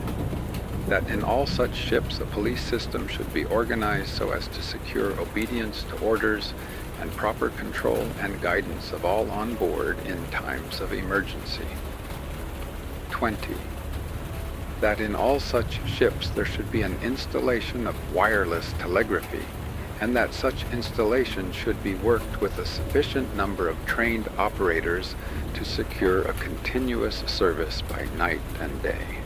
That in all such ships a police system should be organized so as to secure obedience to orders and proper control and guidance of all on board in times of emergency. 20. that in all such ships there should be an installation of wireless telegraphy, and that such installation should be worked with a sufficient number of trained operators to secure a continuous service by night and day.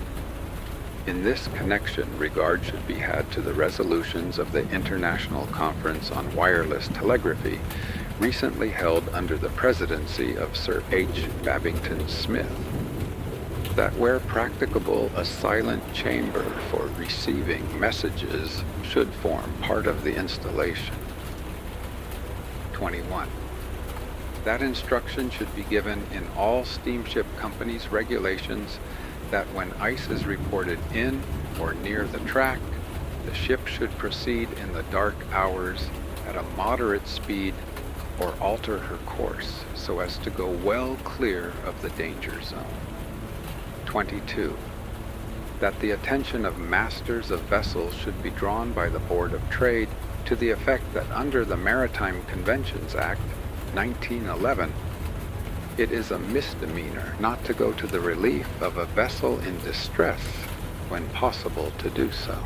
In this connection, regard should be had to the resolutions of the International Conference on Wireless Telegraphy, recently held under the presidency of Sir H. Babington Smith, that where practicable a silent chamber for receiving messages should form part of the installation. 21. That instruction should be given in all steamship companies' regulations that when ice is reported in or near the track, the ship should proceed in the dark hours at a moderate speed or alter her course so as to go well clear of the danger zone. 22. That the attention of masters of vessels should be drawn by the Board of Trade to the effect that under the Maritime Conventions Act, 1911, it is a misdemeanor not to go to the relief of a vessel in distress when possible to do so.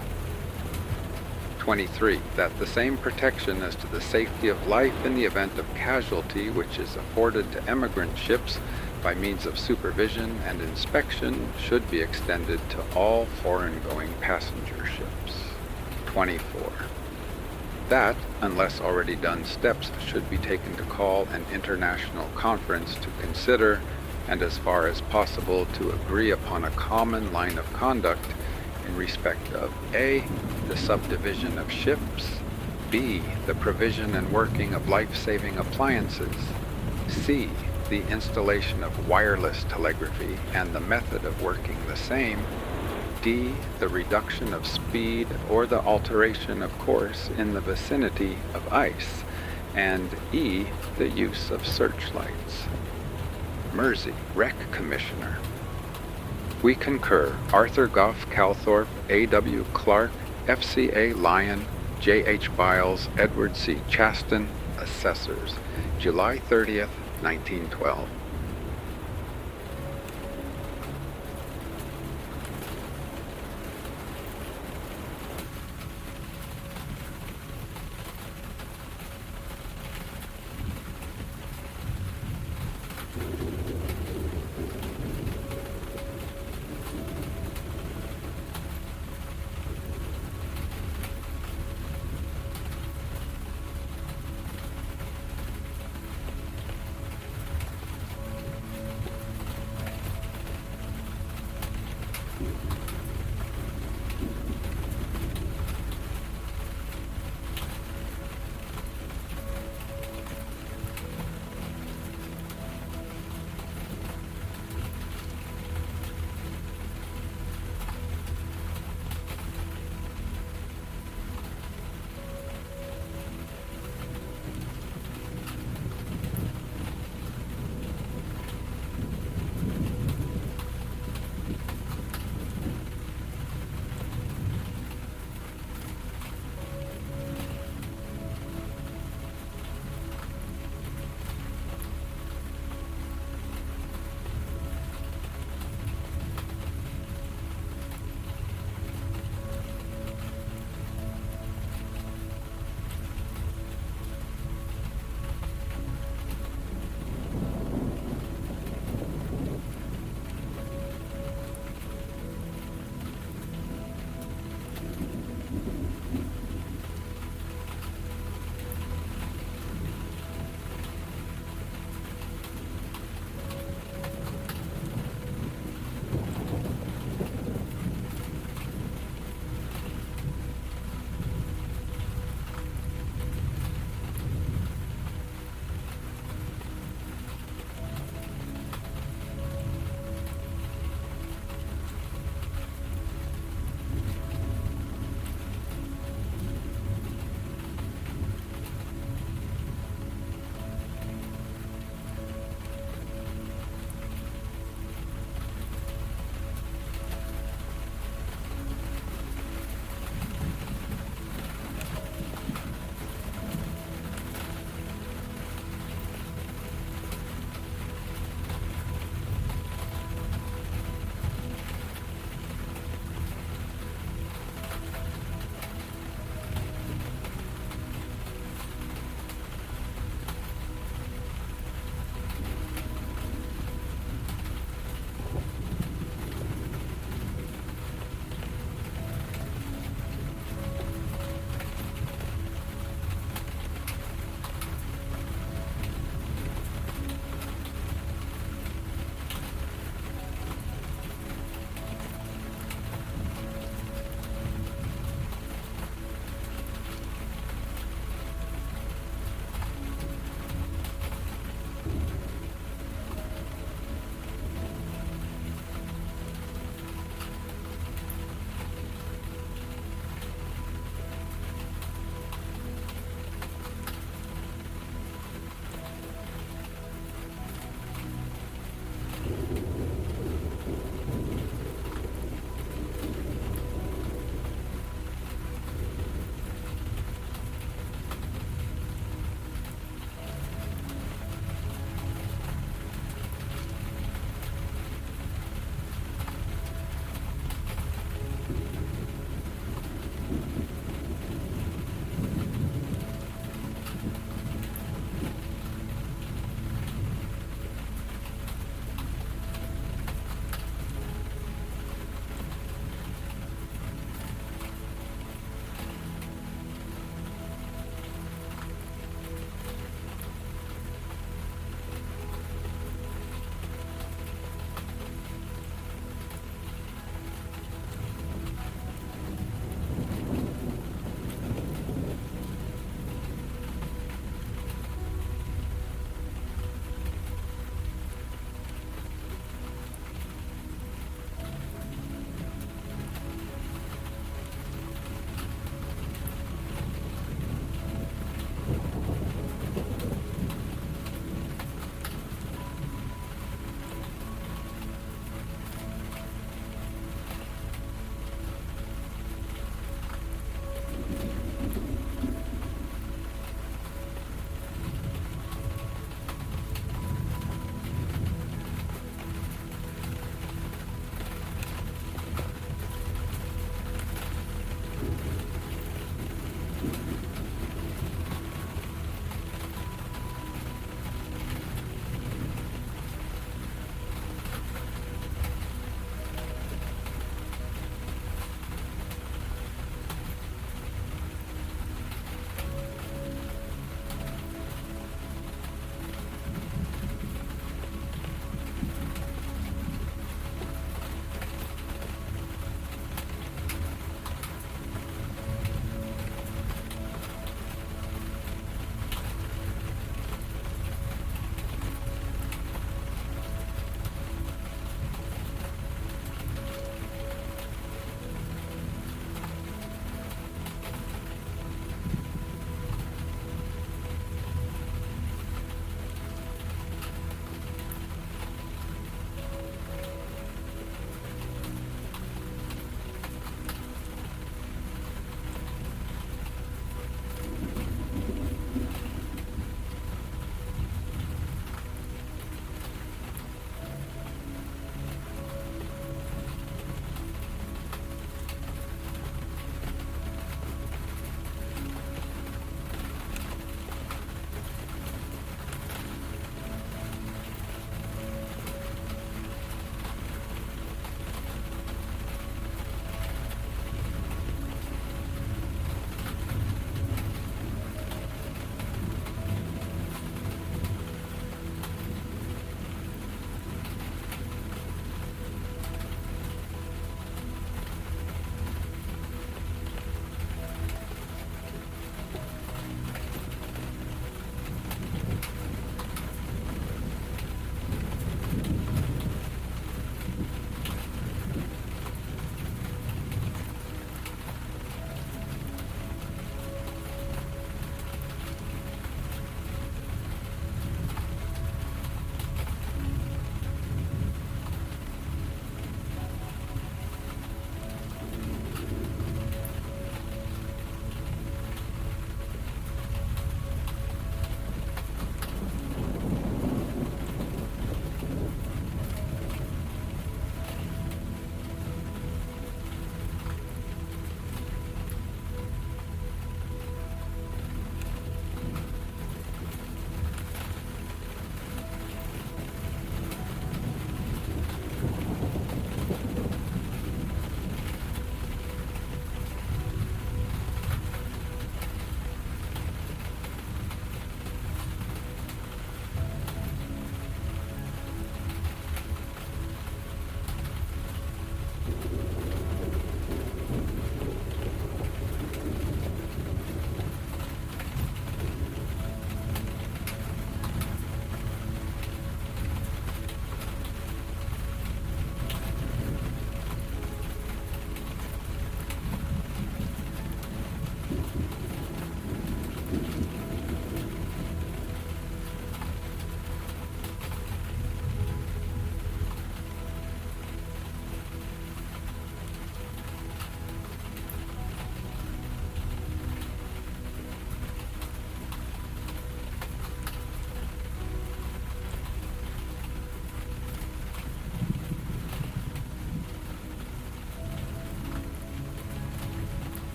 23. That the same protection as to the safety of life in the event of casualty which is afforded to emigrant ships by means of supervision and inspection should be extended to all foreign-going passenger ships. 24. That, unless already done, steps should be taken to call an international conference to consider, and as far as possible to agree upon a common line of conduct in respect of A, the subdivision of ships, B, the provision and working of life-saving appliances, C, the installation of wireless telegraphy and the method of working the same, D, the reduction of speed or the alteration of course in the vicinity of ice, and E, the use of searchlights. Mersey, Wreck Commissioner. We concur. Arthur Goff Calthorpe, A.W. Clark, F.C.A. Lyon, J.H. Biles, Edward C. Chaston, Assessors, July 30th, 1912.